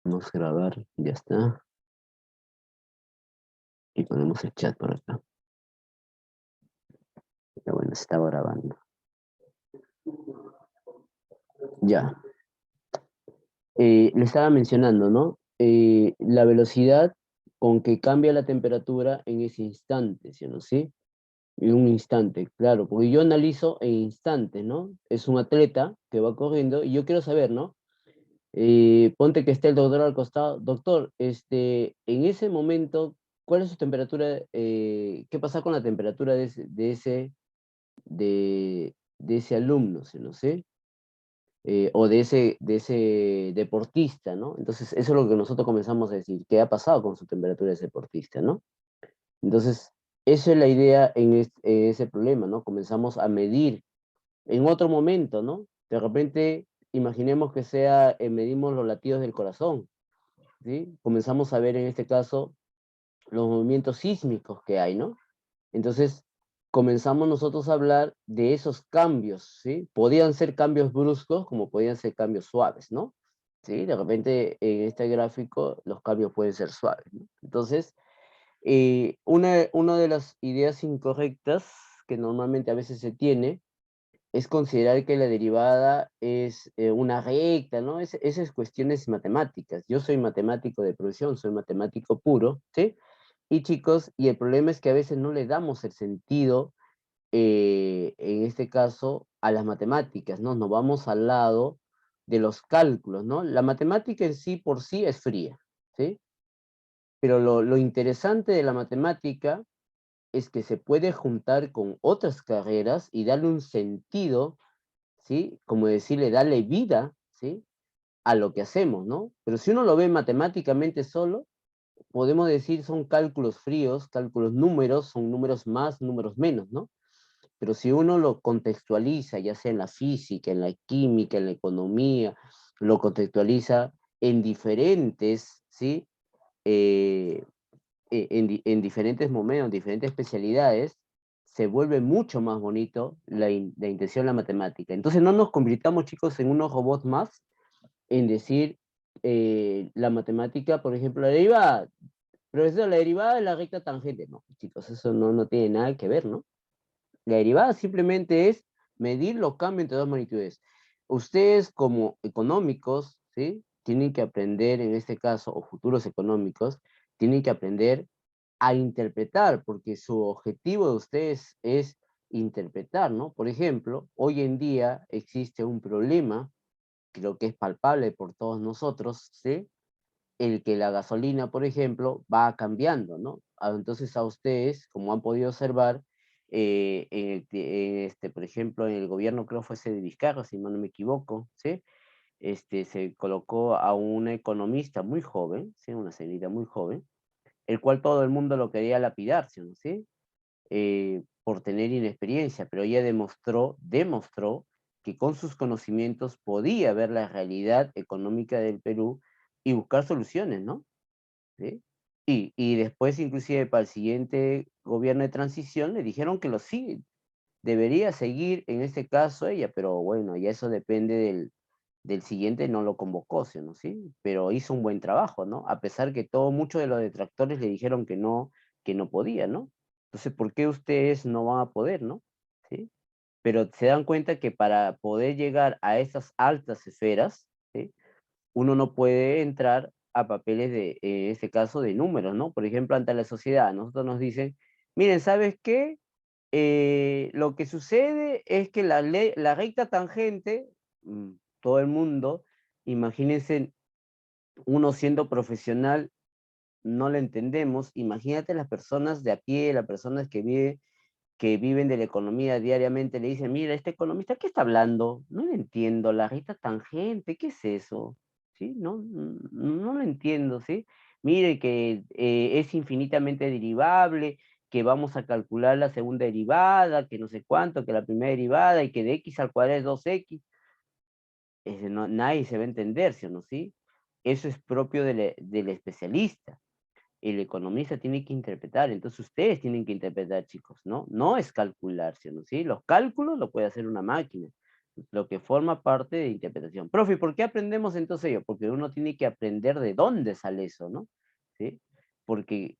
Vamos a grabar, ya está. Y ponemos el chat por acá. Ya bueno, se estaba grabando. Ya. Le estaba mencionando, ¿no? La velocidad con que cambia la temperatura en ese instante, ¿sí o no? ¿Sí? En un instante, claro, porque yo analizo en instantes, ¿no? Es un atleta que va corriendo y yo quiero saber, ¿no? Ponte que esté el doctor al costado. Doctor, en ese momento, ¿cuál es su temperatura? ¿Qué pasa con la temperatura de ese alumno, ¿sí? No sé? O de ese deportista, ¿no? Entonces, eso es lo que nosotros comenzamos a decir, ¿qué ha pasado con su temperatura de ese deportista, ¿no? Entonces, esa es la idea en ese problema, ¿no? Comenzamos a medir en otro momento, ¿no? De repente, imaginemos que sea, medimos los latidos del corazón, ¿sí? Comenzamos a ver en este caso los movimientos sísmicos que hay, ¿no? Entonces, comenzamos nosotros a hablar de esos cambios, ¿sí? Podían ser cambios bruscos como podían ser cambios suaves, ¿no? ¿Sí? De repente, en este gráfico, los cambios pueden ser suaves, ¿no? Entonces, una de las ideas incorrectas que normalmente a veces se tiene es considerar que la derivada es una recta, ¿no? Esas cuestiones matemáticas. Yo soy matemático de profesión, soy matemático puro, ¿sí? Y chicos, y el problema es que a veces no le damos el sentido, en este caso, a las matemáticas, ¿no? Nos vamos al lado de los cálculos, ¿no? La matemática en sí por sí es fría, ¿sí? Pero lo interesante de la matemática es que se puede juntar con otras carreras y darle un sentido, ¿sí? Como decirle, darle vida, ¿sí? A lo que hacemos, ¿no? Pero si uno lo ve matemáticamente solo, podemos decir son cálculos fríos, cálculos números, son números más, números menos, ¿no? Pero si uno lo contextualiza, ya sea en la física, en la química, en la economía, lo contextualiza en diferentes, ¿sí? Eh, en diferentes momentos, diferentes especialidades, se vuelve mucho más bonito la intención de la matemática. Entonces no nos convirtamos, chicos, en unos robots más, en decir la matemática, por ejemplo, la derivada. Profesor, la derivada de la recta tangente. No, chicos, eso no tiene nada que ver, ¿no? La derivada simplemente es medir los cambios entre dos magnitudes. Ustedes como económicos, ¿sí? Tienen que aprender, en este caso, o futuros económicos, tienen que aprender a interpretar, porque su objetivo de ustedes es interpretar, ¿no? Por ejemplo, hoy en día existe un problema, creo que es palpable por todos nosotros, ¿sí? El que la gasolina, por ejemplo, va cambiando, ¿no? Entonces a ustedes, como han podido observar, por ejemplo, en el gobierno, creo fue ese de Vizcarra, si no me equivoco, ¿sí? Se colocó a una economista muy joven, ¿sí? Una señorita muy joven, el cual todo el mundo lo quería lapidar, ¿sí? ¿No? ¿Sí? Por tener inexperiencia, pero ella demostró que con sus conocimientos podía ver la realidad económica del Perú y buscar soluciones, ¿no? ¿Sí? Y después, inclusive, para el siguiente gobierno de transición, le dijeron que lo sí, debería seguir en este caso ella, pero bueno, ya eso depende del siguiente, no lo convocó, ¿sí? ¿No? ¿Sí? Pero hizo un buen trabajo, ¿no? A pesar que muchos de los detractores le dijeron que no podía, ¿no? Entonces, ¿por qué ustedes no van a poder, no? ¿Sí? Pero se dan cuenta que para poder llegar a esas altas esferas, ¿sí? Uno no puede entrar a papeles en este caso, de números, ¿no? Por ejemplo, ante la sociedad, a nosotros nos dicen, miren, ¿sabes qué? Lo que sucede es que la recta tangente, todo el mundo, imagínense, uno siendo profesional, no la entendemos. Imagínate las personas de a pie, las personas que viven de la economía diariamente, le dicen, mira, este economista, ¿qué está hablando? No lo entiendo, la recta tangente, ¿qué es eso? ¿Sí? No lo entiendo, ¿sí? Mire que es infinitamente derivable, que vamos a calcular la segunda derivada, que no sé cuánto, que la primera derivada, y que de x al cuadrado es 2x. Nadie se va a entender, ¿sí o no? ¿Sí? Eso es propio del especialista. El economista tiene que interpretar, entonces ustedes tienen que interpretar, chicos, ¿no? No es calcular, ¿sí o no? ¿Sí? Los cálculos lo puede hacer una máquina, lo que forma parte de interpretación. Profe, ¿por qué aprendemos entonces ello? Porque uno tiene que aprender de dónde sale eso, ¿no? ¿Sí? Porque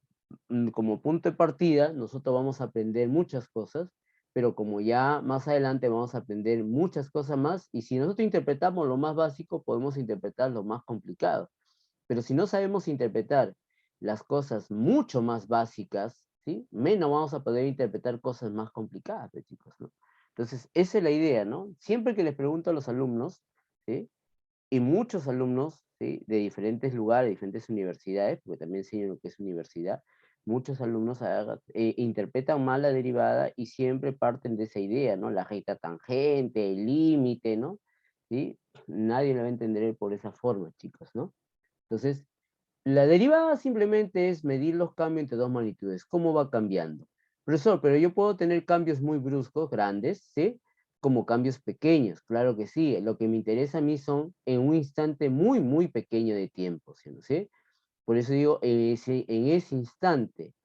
como punto de partida, nosotros vamos a aprender muchas cosas, pero como ya más adelante vamos a aprender muchas cosas más, y si nosotros interpretamos lo más básico, podemos interpretar lo más complicado. Pero si no sabemos interpretar las cosas mucho más básicas, ¿sí? Menos vamos a poder interpretar cosas más complicadas, pues, chicos, ¿no? Entonces, esa es la idea, ¿no? Siempre que les pregunto a los alumnos, ¿sí? Y muchos alumnos, ¿sí? De diferentes lugares, diferentes universidades, porque también enseño lo que es universidad, muchos alumnos interpretan mal la derivada y siempre parten de esa idea, ¿no? La recta tangente, el límite, ¿no? ¿Sí? Nadie lo va a entender por esa forma, chicos, ¿no? Entonces, la derivada simplemente es medir los cambios entre dos magnitudes, cómo va cambiando. Profesor, pero yo puedo tener cambios muy bruscos, grandes, ¿sí? Como cambios pequeños, claro que sí. Lo que me interesa a mí son en un instante muy, muy pequeño de tiempo, ¿sí? ¿No? ¿Sí? Por eso digo, en ese instante.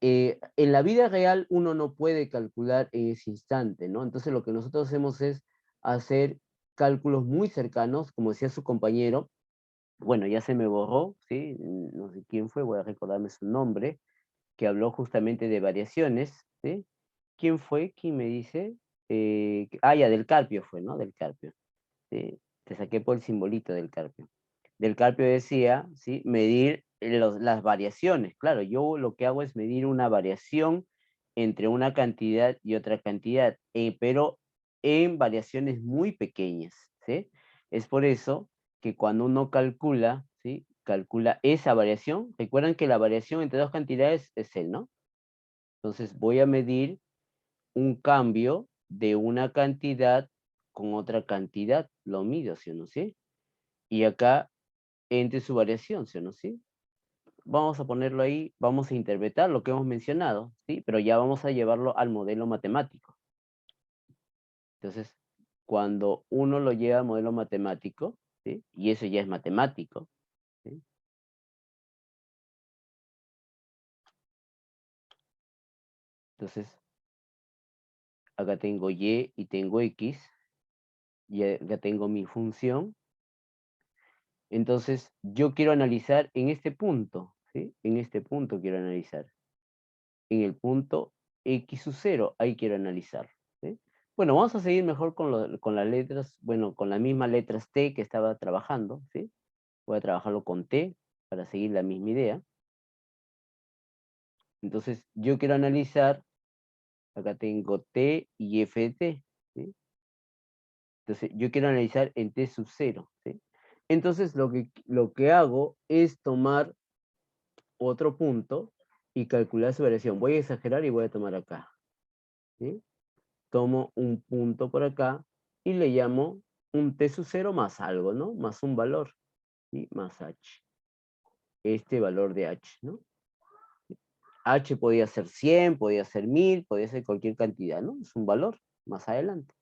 En la vida real uno no puede calcular en ese instante, ¿no? Entonces lo que nosotros hacemos es hacer cálculos muy cercanos, como decía su compañero, bueno, ya se me borró, ¿sí? No sé quién fue, voy a recordarme su nombre, que habló justamente de variaciones, ¿sí? ¿Quién fue? ¿Quién me dice? Ya, del Carpio fue, ¿no? Del Carpio. ¿Sí? Te saqué por el simbolito del Carpio. Del Carpio decía, ¿sí? Medir las variaciones. Claro, yo lo que hago es medir una variación entre una cantidad y otra cantidad, pero en variaciones muy pequeñas, ¿sí? Es por eso que cuando uno calcula, ¿sí? Calcula esa variación, recuerdan que la variación entre dos cantidades es el, ¿no? Entonces voy a medir un cambio de una cantidad con otra cantidad, lo mido, ¿sí o no? ¿Sí? Y acá entre su variación, ¿sí o no? ¿Sí? Vamos a ponerlo ahí, vamos a interpretar lo que hemos mencionado, ¿sí? Pero ya vamos a llevarlo al modelo matemático. Entonces, cuando uno lo lleva al modelo matemático, ¿sí? Y eso ya es matemático, ¿sí? Entonces, acá tengo Y y tengo X, y acá tengo mi función. Entonces, yo quiero analizar en este punto, ¿sí? En este punto quiero analizar. En el punto X sub 0, ahí quiero analizar, ¿sí? Bueno, vamos a seguir mejor con las letras, bueno, con las mismas letras T que estaba trabajando, ¿sí? Voy a trabajarlo con T para seguir la misma idea. Entonces, yo quiero analizar, acá tengo T y F de T, ¿sí? Entonces, yo quiero analizar en T sub 0, ¿sí? Entonces, lo que hago es tomar otro punto y calcular su variación. Voy a exagerar y voy a tomar acá, ¿sí? Tomo un punto por acá y le llamo un T sub 0 más algo, ¿no? Más un valor, ¿sí? Más H. Este valor de H, ¿no? H podía ser 100, podía ser 1000, podía ser cualquier cantidad, ¿no? Es un valor más adelante.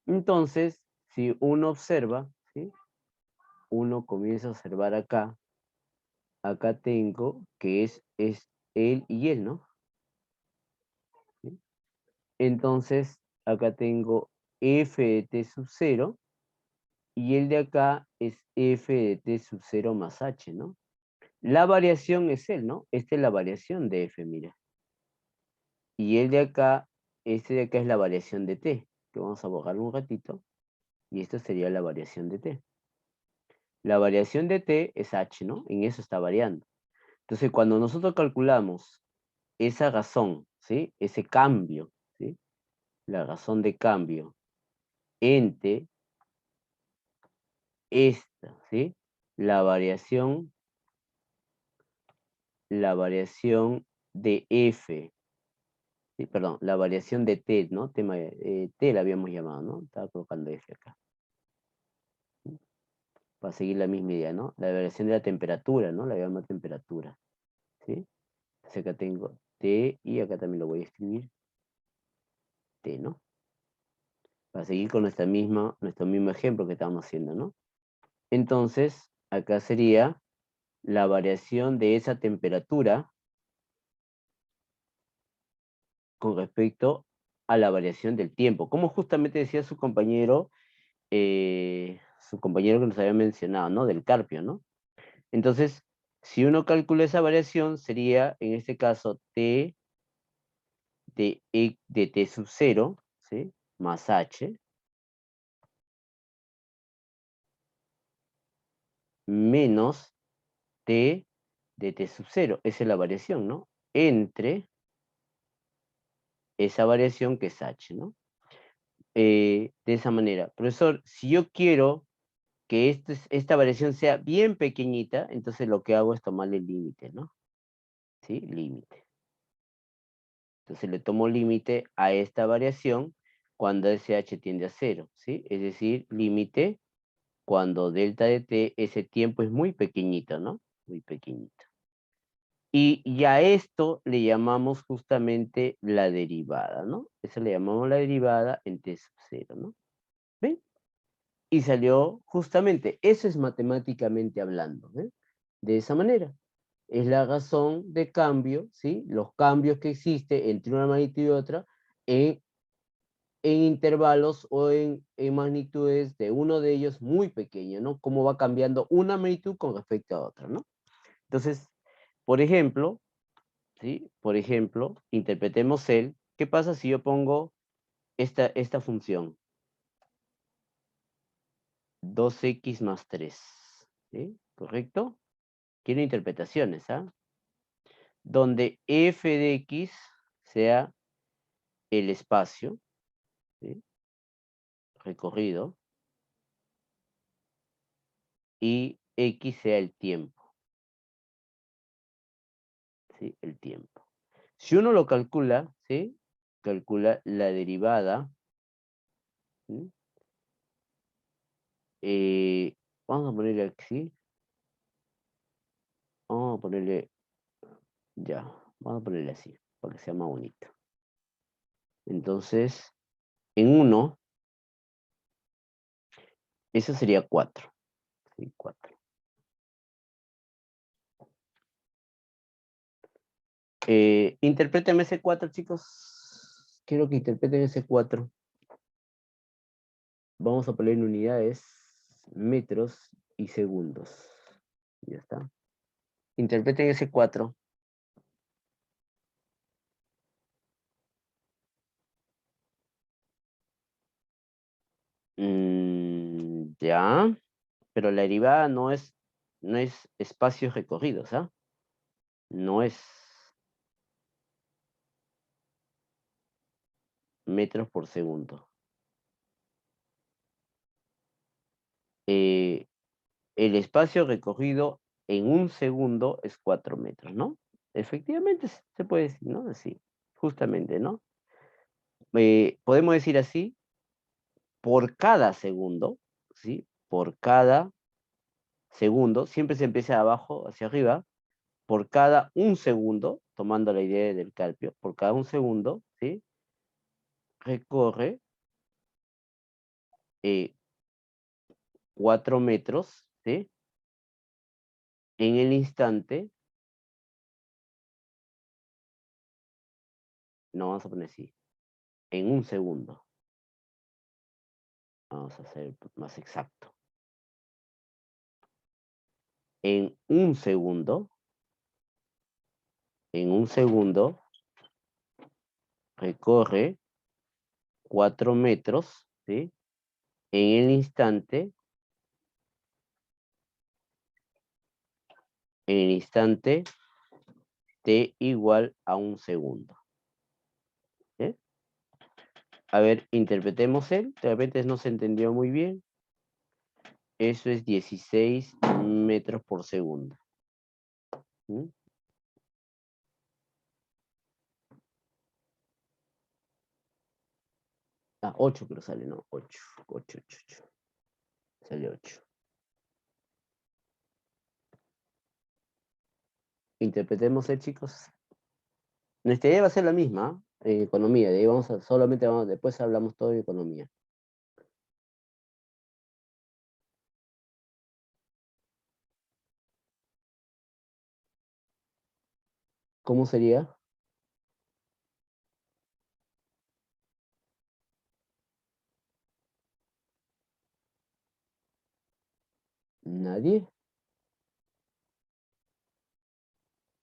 Entonces, si uno observa, ¿sí? Uno comienza a observar acá, acá tengo que es él y él, ¿no? ¿Sí? Entonces, acá tengo f de t sub 0 y el de acá es f de t sub 0 más h, ¿no? La variación es él, ¿no? Esta es la variación de f, mira. Y el de acá, este de acá es la variación de t, que vamos a borrar un ratito, y esto sería la variación de t. La variación de t es h, ¿no? En eso está variando. Entonces, cuando nosotros calculamos esa razón, ¿sí? Ese cambio, ¿sí? La razón de cambio entre esta, ¿sí? La variación de f, ¿sí? Perdón, la variación de t, ¿no? T la habíamos llamado, ¿no? Estaba colocando f acá. ¿Sí? Para seguir la misma idea, ¿no? La variación de la temperatura, ¿no? La llamamos temperatura, ¿sí? Entonces acá tengo t y acá también lo voy a escribir t, ¿no? Para seguir con nuestro mismo ejemplo que estábamos haciendo, ¿no? Entonces, acá sería la variación de esa temperatura con respecto a la variación del tiempo, como justamente decía su compañero que nos había mencionado, ¿no? Del Carpio, ¿no? Entonces, si uno calcula esa variación, sería, en este caso, t de t sub 0, ¿sí? Más h, menos t de t sub 0. Esa es la variación, ¿no? Entre esa variación que es h, ¿no? De esa manera. Profesor, si yo quiero que esta variación sea bien pequeñita, entonces lo que hago es tomarle el límite, ¿no? ¿Sí? Límite. Entonces le tomo límite a esta variación cuando SH tiende a 0, ¿sí? Es decir, límite cuando delta de t, ese tiempo es muy pequeñito, ¿no? Muy pequeñito. Y a esto le llamamos justamente la derivada, ¿no? Eso le llamamos la derivada en t sub 0, ¿no? ¿Ven? Y salió justamente, eso es matemáticamente hablando, ¿ven? De esa manera. Es la razón de cambio, ¿sí? Los cambios que existen entre una magnitud y otra en, en intervalos o en magnitudes de uno de ellos muy pequeño, ¿no? Cómo va cambiando una magnitud con respecto a otra, ¿no? Entonces, por ejemplo, ¿sí? Por ejemplo, interpretemos ¿qué pasa si yo pongo esta función? 2x más 3, ¿sí? ¿Correcto? Quiero interpretaciones, ¿ah? Donde f de x sea el espacio, ¿sí? Recorrido, y x sea el tiempo, ¿sí? El tiempo. Si uno lo calcula, ¿sí? Calcula la derivada, ¿sí? Vamos a ponerle aquí, vamos a ponerle, ya, vamos a ponerle así, para que sea más bonito. Entonces, en 1, eso sería 4, ¿sí? 4. Interpreten ese 4, chicos. Quiero que interpreten ese 4. Vamos a poner en unidades, metros y segundos. Ya está. Interpreten ese 4. Ya, pero la derivada no es espacios recorridos, ¿ah? No es metros por segundo. Eh, el espacio recorrido en un segundo es 4 metros, ¿no? Efectivamente se puede decir, ¿no? Así, justamente, ¿no? Podemos decir así, por cada segundo, ¿sí? Por cada segundo, siempre se empieza de abajo hacia arriba, por cada un segundo, tomando la idea del Carpio, por cada un segundo, ¿sí? Recorre 4 metros, ¿sí? En el instante, no vamos a poner así, en un segundo. Vamos a hacer más exacto. En un segundo, recorre 4 metros, ¿sí? En el instante, t igual a un segundo. ¿Sí? A ver, interpretemos de repente no se entendió muy bien. Eso es 16 metros por segundo. ¿Mm? Ah, 8 pero sale, ¿no? 8, 8, 8, 8. Sale 8. Interpretemos, chicos. Nuestra idea va a ser la misma, en economía. De ahí después hablamos todo de economía. ¿Cómo sería? ¿Nadie?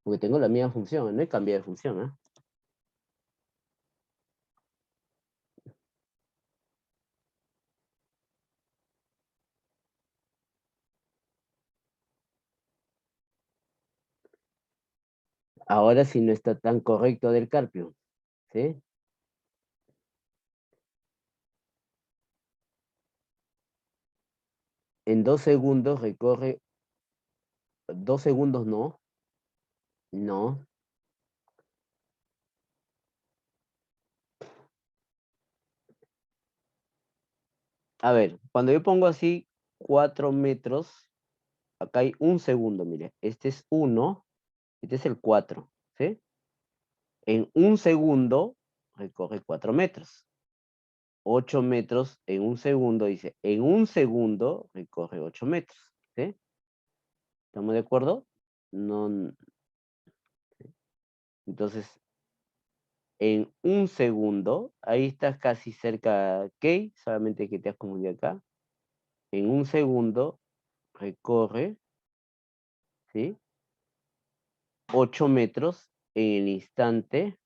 Porque tengo la misma función, no he cambiado de función, ¿eh? Ahora sí no está tan correcto del Carpio, ¿sí? En 2 segundos recorre, 2 segundos no. A ver, cuando yo pongo así 4 metros, acá hay 1 segundo, mire. Este es 1, este es el 4, ¿sí? En 1 segundo recorre 4 metros. 8 metros en 1 segundo, dice, en 1 segundo recorre 8 metros, ¿sí? ¿Estamos de acuerdo? No, entonces, en 1 segundo, ahí estás casi cerca, Key, solamente que te has confundido acá. En 1 segundo recorre, ¿sí? 8 metros en el instante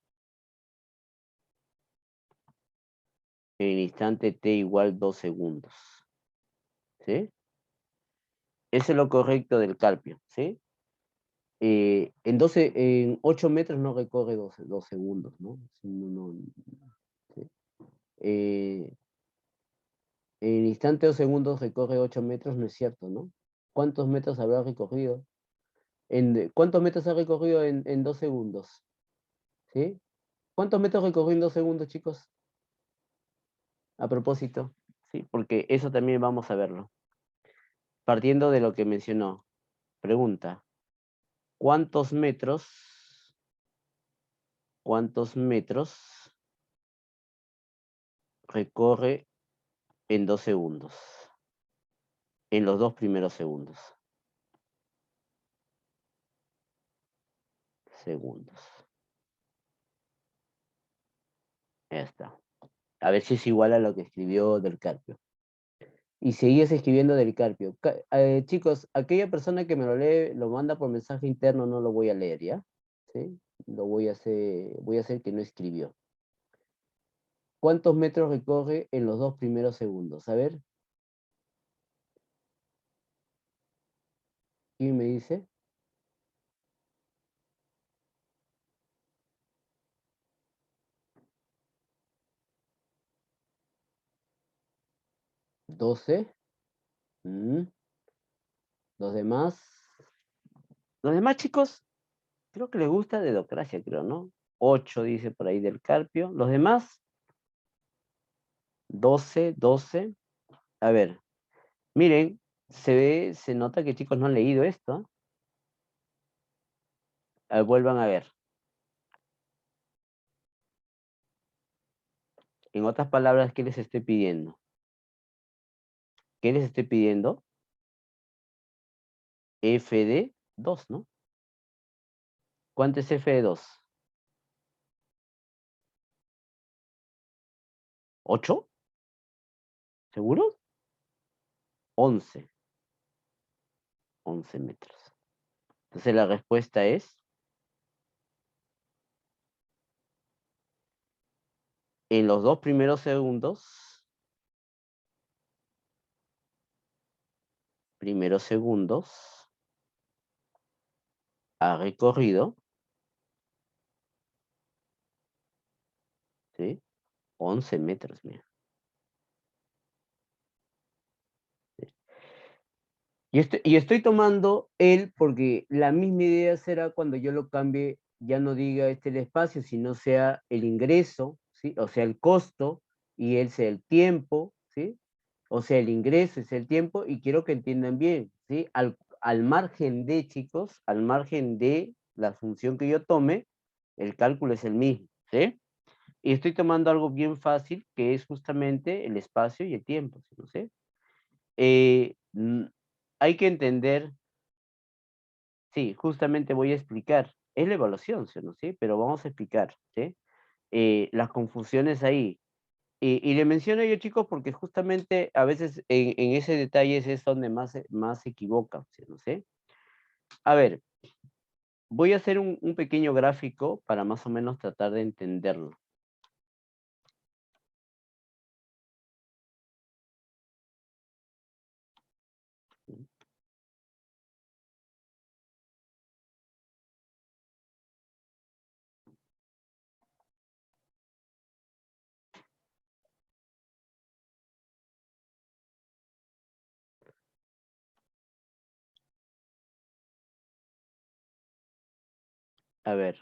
t igual 2 segundos, ¿sí? Eso es lo correcto del Carpio, ¿sí? En 8 metros no recorre 2 segundos, ¿no? ¿Sí? Eh, en el instante 2 segundos recorre 8 metros, no es cierto, ¿no? ¿Cuántos metros habrá recorrido? ¿Cuántos metros ha recorrido en 2 segundos? ¿Sí? ¿Cuántos metros recorrió en 2 segundos, chicos? A propósito, ¿sí? Porque eso también vamos a verlo. Partiendo de lo que mencionó. Pregunta, ¿cuántos metros recorre en 2 segundos? En los 2 primeros segundos. Ya está. A ver si es igual a lo que escribió Del Carpio. Y seguías escribiendo Del Carpio. Chicos, aquella persona que me lo lee, lo manda por mensaje interno, no lo voy a leer, ¿ya? ¿Sí? Voy a hacer que no escribió. ¿Cuántos metros recorre en los 2 primeros segundos? A ver, ¿quién me dice? 12. Mm, Los demás. Los demás chicos, creo que les gusta Dedocracia, creo, ¿no? 8 dice por ahí Del Carpio. Los demás, 12. A ver, miren, se nota que chicos no han leído esto. Vuelvan a ver. En otras palabras, ¿qué les estoy pidiendo? ¿Qué les estoy pidiendo? F de 2, ¿no? ¿Cuánto es F de 2? ¿8? ¿Seguro? 11. 11 metros. Entonces la respuesta es, en los 2 primeros segundos, ha recorrido, ¿sí? 11 metros, mira. ¿Sí? Y estoy tomando él porque la misma idea será cuando yo lo cambie, ya no diga el espacio, sino sea el ingreso, ¿sí? O sea, el costo, y él sea el tiempo, ¿sí? O sea, el ingreso es el tiempo, y quiero que entiendan bien, ¿sí? Al margen de, chicos, al margen de la función que yo tome, el cálculo es el mismo, ¿sí? Y estoy tomando algo bien fácil, que es justamente el espacio y el tiempo, ¿sí? ¿No sé? Hay que entender, sí, justamente voy a explicar, es la evaluación, ¿sí? ¿No? ¿Sí? Pero vamos a explicar, ¿sí? Las confusiones ahí. Y le menciono yo, chicos, porque justamente a veces en ese detalle es donde más se equivoca, ¿sí? ¿No sé? A ver, voy a hacer un pequeño gráfico para más o menos tratar de entenderlo. A ver,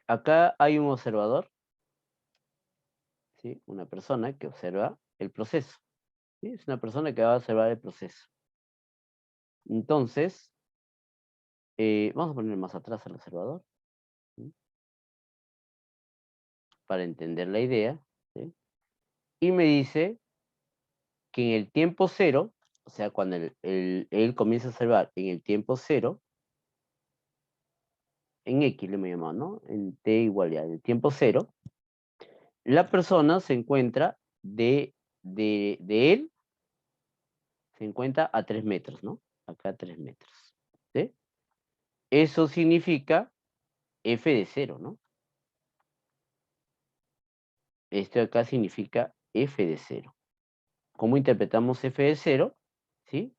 acá hay un observador, ¿sí? Una persona que observa el proceso, ¿sí? Es una persona que va a observar el proceso. Entonces, vamos a poner más atrás al observador, ¿sí? Para entender la idea, ¿sí? Y me dice que en el tiempo cero, o sea, cuando él comienza a observar en el tiempo cero, en X le hemos llamado, ¿no? En T igual a en el tiempo cero, la persona se encuentra de él, se encuentra a 3 metros, ¿no? Acá a 3 metros, ¿sí? Eso significa F de cero, ¿no? Esto acá significa F de cero. ¿Cómo interpretamos F de cero? ¿Sí?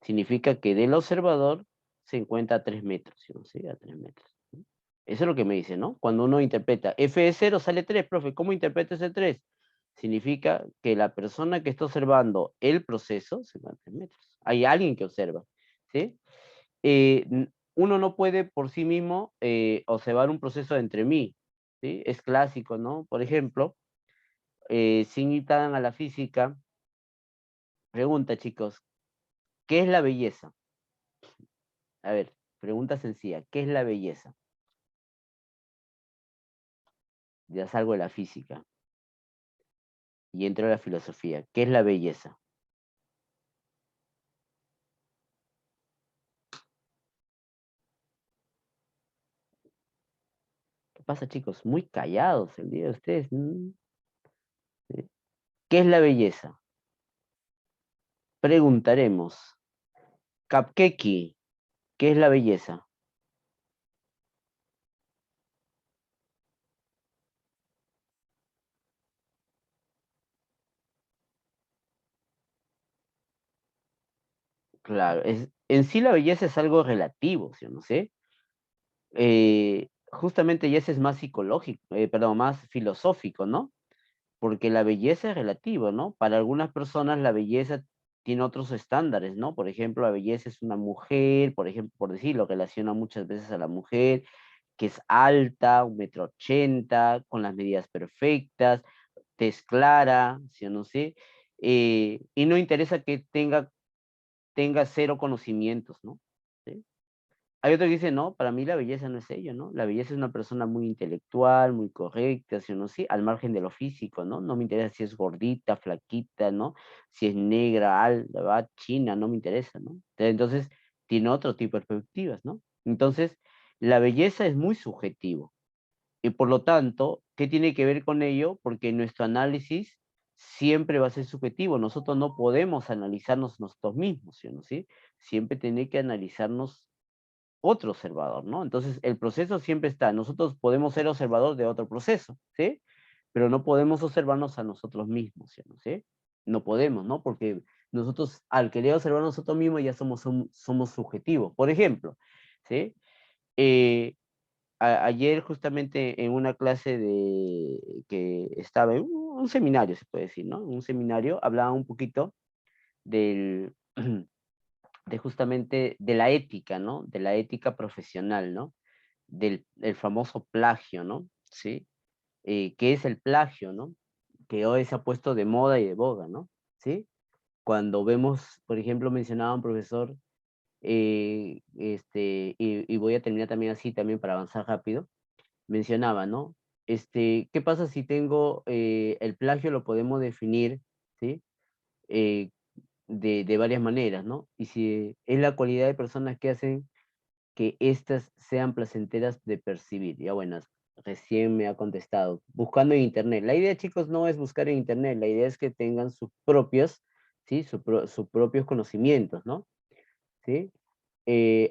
Significa que del observador se encuentra a 3 metros, ¿sí? A 3 metros. ¿Sí? Eso es lo que me dice, ¿no? Cuando uno interpreta F de cero sale 3, profe. ¿Cómo interpreta ese 3? Significa que la persona que está observando el proceso se encuentra a 3 metros. Hay alguien que observa, ¿sí? Uno no puede por sí mismo observar un proceso entre mí, ¿sí? Es clásico, ¿no? Por ejemplo, sin ir tan a la física, pregunta, chicos, ¿qué es la belleza? A ver, pregunta sencilla, ¿qué es la belleza? Ya salgo de la física y entro a la filosofía. ¿Qué es la belleza? ¿Qué pasa, chicos? Muy callados el día de ustedes. ¿Sí? ¿Qué es la belleza? Preguntaremos. Cupcake, ¿qué es la belleza? Claro, en sí la belleza es algo relativo, ¿sí o no sé? Justamente ya ese es más psicológico, perdón, más filosófico, ¿no? Porque la belleza es relativa, ¿no? Para algunas personas la belleza tiene otros estándares, ¿no? Por ejemplo, la belleza es una mujer, por ejemplo, por decirlo, relaciona muchas veces a la mujer que es alta, 1,80 m, con las medidas perfectas, tez clara, ¿sí o no sé? Y no interesa que tenga cero conocimientos, ¿no? ¿Sí? Hay otro que dice, no, para mí la belleza no es ello, ¿no? La belleza es una persona muy intelectual, muy correcta, ¿sí o no? Sí, al margen de lo físico, ¿no? No me interesa si es gordita, flaquita, ¿no? Si es negra, alta, ¿va? China, no me interesa, ¿no? Entonces, tiene otro tipo de perspectivas, ¿no? Entonces, la belleza es muy subjetivo. Y por lo tanto, ¿qué tiene que ver con ello? Porque nuestro análisis siempre va a ser subjetivo. Nosotros no podemos analizarnos nosotros mismos, ¿sí o no? ¿Sí? Siempre tiene que analizarnos otro observador, ¿no? Entonces, el proceso siempre está. Nosotros podemos ser observador de otro proceso, ¿sí? Pero no podemos observarnos a nosotros mismos, ¿sí? ¿Sí? No podemos, ¿no? Porque nosotros, al querer observar a nosotros mismos, ya somos subjetivos. Por ejemplo, ¿sí? Eh, ayer justamente en una clase que estaba en un seminario, se puede decir, ¿no? Un seminario hablaba un poquito del, de justamente de la ética, ¿no? De la ética profesional, ¿no? El famoso plagio, ¿no? ¿Sí? ¿Qué es el plagio, no? Que hoy se ha puesto de moda y de boga, ¿no? ¿Sí? Cuando vemos, por ejemplo, mencionaba un profesor, y voy a terminar también así, también para avanzar rápido, mencionaba, ¿no? ¿Qué pasa si tengo, el plagio lo podemos definir, ¿sí? Eh, de varias maneras, ¿no? Y si es la cualidad de personas que hacen que éstas sean placenteras de percibir. Ya bueno, recién me ha contestado. Buscando en internet. La idea, chicos, no es buscar en internet, la idea es que tengan sus propios, ¿sí? Sus propios conocimientos, ¿no? ¿Sí?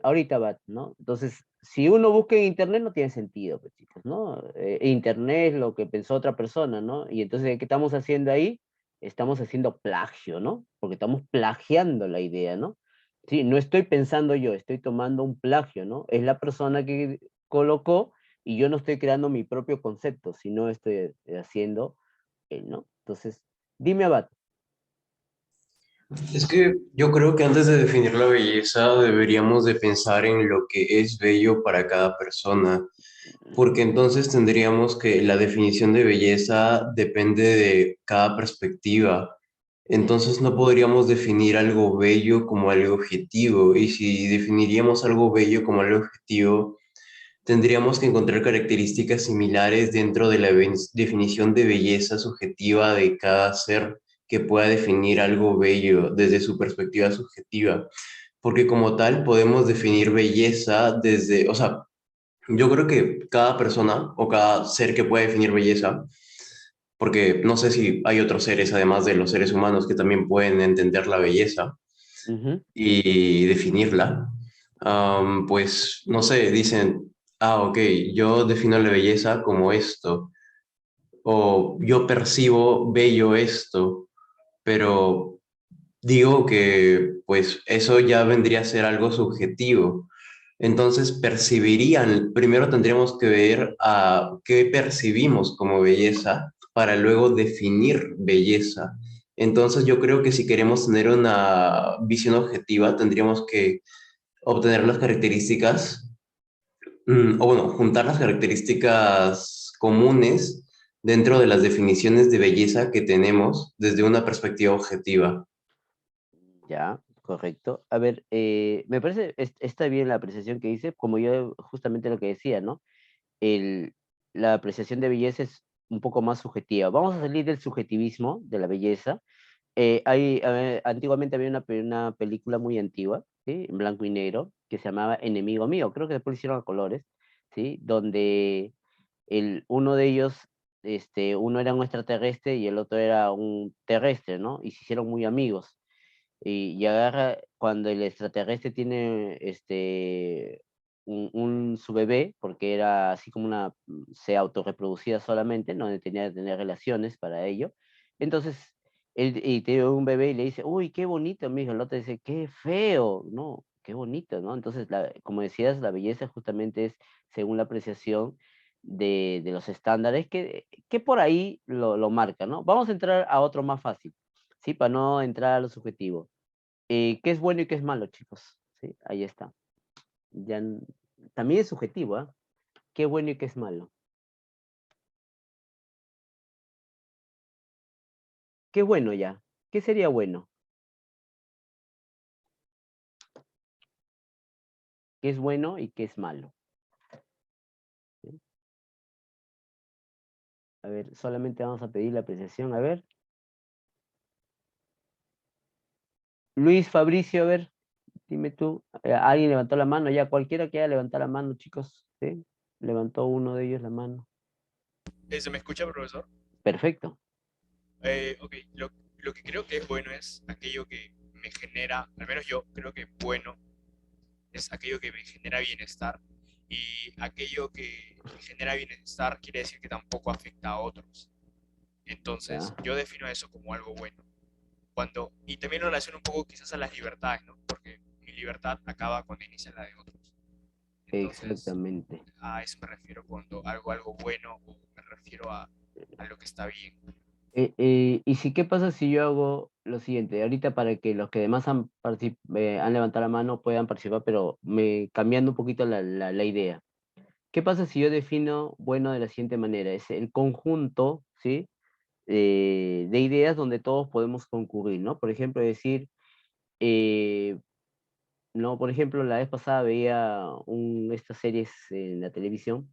Ahorita va, ¿no? Entonces, si uno busca en internet no tiene sentido, pues, chicos, ¿no? Internet es lo que pensó otra persona, ¿no? Y entonces, ¿qué estamos haciendo ahí? Estamos haciendo plagio, ¿no? Porque estamos plagiando la idea, ¿no? Sí, no estoy pensando yo, estoy tomando un plagio, ¿no? Es la persona que colocó y yo no estoy creando mi propio concepto, sino estoy haciendo él, ¿no? Entonces, dime, Abad. Es que yo creo que antes de definir la belleza deberíamos de pensar en lo que es bello para cada persona, porque entonces tendríamos que la definición de belleza depende de cada perspectiva. Entonces no podríamos definir algo bello como algo objetivo, y si definiríamos algo bello como algo objetivo, tendríamos que encontrar características similares dentro de la definición de belleza subjetiva de cada ser que pueda definir algo bello desde su perspectiva subjetiva. Porque como tal podemos definir belleza desde, o sea, yo creo que cada persona o cada ser que pueda definir belleza, porque no sé si hay otros seres además de los seres humanos que también pueden entender la belleza Ujú. y definirla, pues no sé, dicen, ah, ok, yo defino la belleza como esto, o yo percibo bello esto, pero digo que pues eso ya vendría a ser algo subjetivo. Entonces percibirían, primero tendríamos que ver a qué percibimos como belleza para luego definir belleza. Entonces yo creo que si queremos tener una visión objetiva, tendríamos que obtener las características, o bueno, juntar las características comunes dentro de las definiciones de belleza que tenemos desde una perspectiva objetiva. Ya, correcto. A ver, me parece, está bien la apreciación que hice, como yo justamente lo que decía, ¿no? El, la apreciación de belleza es un poco más subjetiva. Vamos a salir del subjetivismo de la belleza. A ver, antiguamente había una película muy antigua, ¿sí? En blanco y negro, que se llamaba Enemigo Mío, creo que después lo hicieron a colores, ¿sí? Donde uno de ellos, uno era un extraterrestre y el otro era un terrestre, ¿no? Y se hicieron muy amigos y agarra cuando el extraterrestre tiene su bebé, porque era así como se autorreproducía solamente, no tenía que tener relaciones para ello. Entonces, él y tiene un bebé y le dice, uy, qué bonito, mijo. El otro dice, qué feo, no, qué bonito, ¿no? Entonces, como decías, la belleza justamente es según la apreciación de los estándares que por ahí lo marca, ¿no? Vamos a entrar a otro más fácil. Sí, para no entrar a lo subjetivo. ¿Qué es bueno y qué es malo, chicos? Sí, ahí está. Ya, también es subjetivo, ¿ah? ¿Qué es bueno y qué es malo? ¿Qué es bueno ya? ¿Qué sería bueno? ¿Qué es bueno y qué es malo? ¿Sí? A ver, solamente vamos a pedir la apreciación. A ver. Luis Fabricio, a ver, dime tú. ¿Alguien levantó la mano? Ya, cualquiera que haya levantado la mano, chicos. ¿Sí? Levantó uno de ellos la mano. ¿Se me escucha, profesor? Perfecto. Ok, lo que creo que es bueno es aquello que me genera, al menos yo creo que bueno es aquello que me genera bienestar. Y aquello que me genera bienestar quiere decir que tampoco afecta a otros. Entonces, Ya. yo defino eso como algo bueno. Y también lo relaciono un poco quizás a las libertades, ¿no? Porque mi libertad acaba cuando inicia la de otros. Entonces, Exactamente. a eso me refiero cuando algo bueno o me refiero a lo que está bien. Y si, ¿qué pasa si yo hago lo siguiente? Ahorita para que los que además han levantado la mano puedan participar, pero cambiando un poquito la idea. ¿Qué pasa si yo defino bueno de la siguiente manera? Es el conjunto, ¿sí? De ideas donde todos podemos concurrir, ¿no? Por ejemplo, decir, eh, no, por ejemplo, la vez pasada veía estas series en la televisión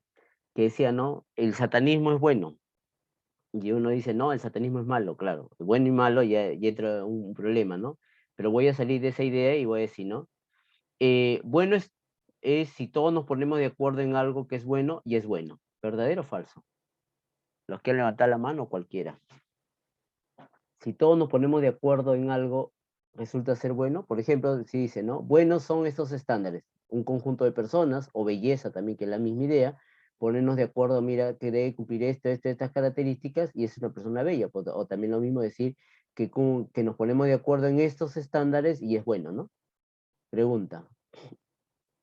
que decía, ¿no? El satanismo es bueno. Y uno dice, no, el satanismo es malo, claro. Bueno y malo ya entra un problema, ¿no? Pero voy a salir de esa idea y voy a decir, ¿no? Bueno es si todos nos ponemos de acuerdo en algo que es bueno, y es bueno. ¿Verdadero o falso? Los que han levantado la mano, cualquiera. Si todos nos ponemos de acuerdo en algo, resulta ser bueno. Por ejemplo, si dice, ¿no? Buenos son estos estándares. Un conjunto de personas, o belleza también, que es la misma idea, ponernos de acuerdo, mira, que debe cumplir estas características, y es una persona bella. O también lo mismo decir que nos ponemos de acuerdo en estos estándares y es bueno, ¿no? Pregunta.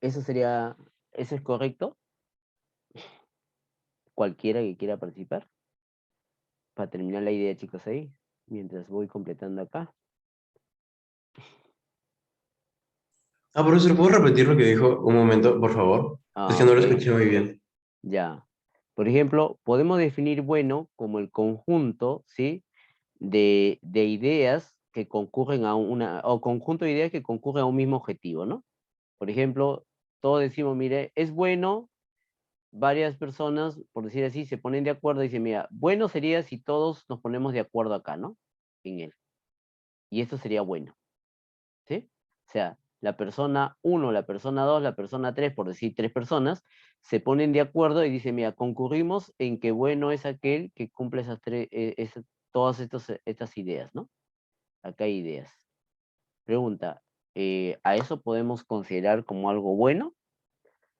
¿Eso sería, eso es correcto? Cualquiera que quiera participar. Para terminar la idea, chicos, ahí, mientras voy completando acá. Profesor, ¿puedo repetir lo que dijo un momento, por favor? Es que no Ok, lo escuché muy bien. ya. Por ejemplo, podemos definir bueno como el conjunto, ¿sí? De ideas que concurren a o conjunto de ideas que concurren a un mismo objetivo, ¿no? Por ejemplo, todos decimos, mire, es bueno, varias personas, por decir así, se ponen de acuerdo y dicen, mira, bueno sería si todos nos ponemos de acuerdo acá, ¿no? En él. Y esto sería bueno, ¿sí? O sea, la persona uno, la persona 2, la persona 3, por decir 3 personas, se ponen de acuerdo y dicen, mira, concurrimos en que bueno es aquel que cumple todas estas ideas, ¿no? Acá hay ideas. Pregunta, ¿a eso podemos considerar como algo bueno?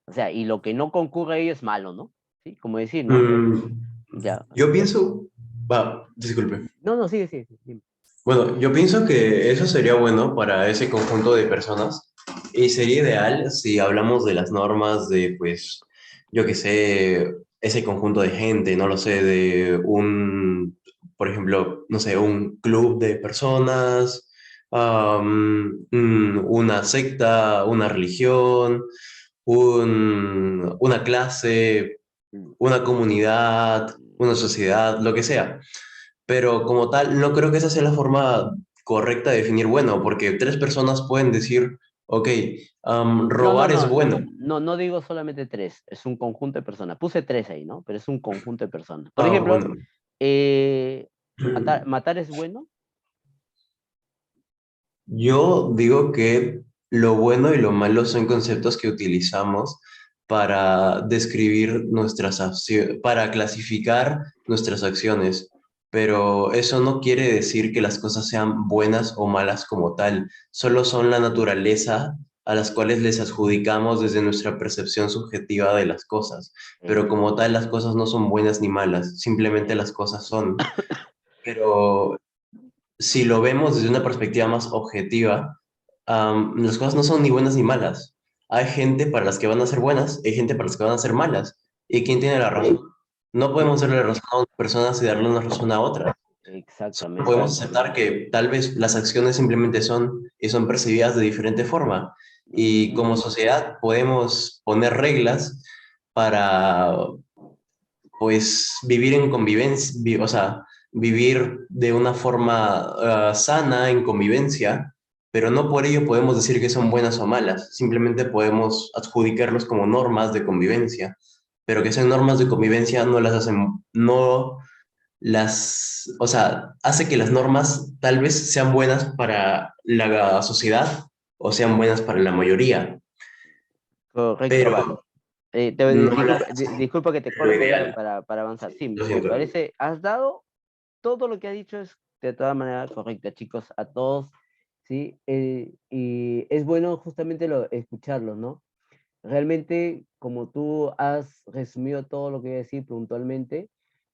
O sea, y lo que no concurre a ello es malo, ¿no? ¿Sí? Como decir, ¿no? Mm, Ya. yo pienso, disculpe. No, no, sigue, sigue. Dime. Bueno, yo pienso que eso sería bueno para ese conjunto de personas y sería ideal si hablamos de las normas de, pues, yo qué sé, ese conjunto de gente, no lo sé, de por ejemplo, no sé, un club de personas, una secta, una religión, una clase, Mm. una comunidad, una sociedad, lo que sea. Pero como tal, no creo que esa sea la forma correcta de definir bueno, porque tres personas pueden decir, ok, No, no, robar es no, bueno. no, no digo solamente tres, es un conjunto de personas. Puse tres ahí, ¿no? Pero es un conjunto de personas. Por ejemplo, Bueno. eh, matar es bueno. Yo digo que lo bueno y lo malo son conceptos que utilizamos para describir nuestras acciones, para clasificar nuestras acciones, pero eso no quiere decir que las cosas sean buenas o malas como tal, solo son la naturaleza a las cuales les adjudicamos desde nuestra percepción subjetiva de las cosas, pero Eh, como tal las cosas no son buenas ni malas, simplemente las cosas son. Pero si lo vemos desde una perspectiva más objetiva, las cosas no son ni buenas ni malas. Hay gente para las que van a ser buenas, hay gente para las que van a ser malas. ¿Y quién tiene la razón? No podemos sí, darle la razón a una persona y darle una razón a otra. Solo exactamente. podemos aceptar que tal vez las acciones simplemente son y son percibidas de diferente forma. Y Ujú. como sociedad podemos poner reglas para pues vivir en convivencia, o sea, vivir de una forma sana, en convivencia, pero no por ello podemos decir que son buenas o malas, simplemente podemos adjudicarlos como normas de convivencia, pero que sean normas de convivencia no las hacen, no o sea, hace que las normas tal vez sean buenas para la sociedad o sean buenas para la mayoría, Correcto, pero va. no las Disculpa que te lo corte ya ideal. para avanzar. Sí, Sí, lo me siento. parece, has dado todo lo que has dicho es de todas maneras correcta, chicos, a todos, ¿sí? Y es bueno justamente escucharlos, ¿no? Realmente, como tú has resumido todo lo que voy a decir puntualmente,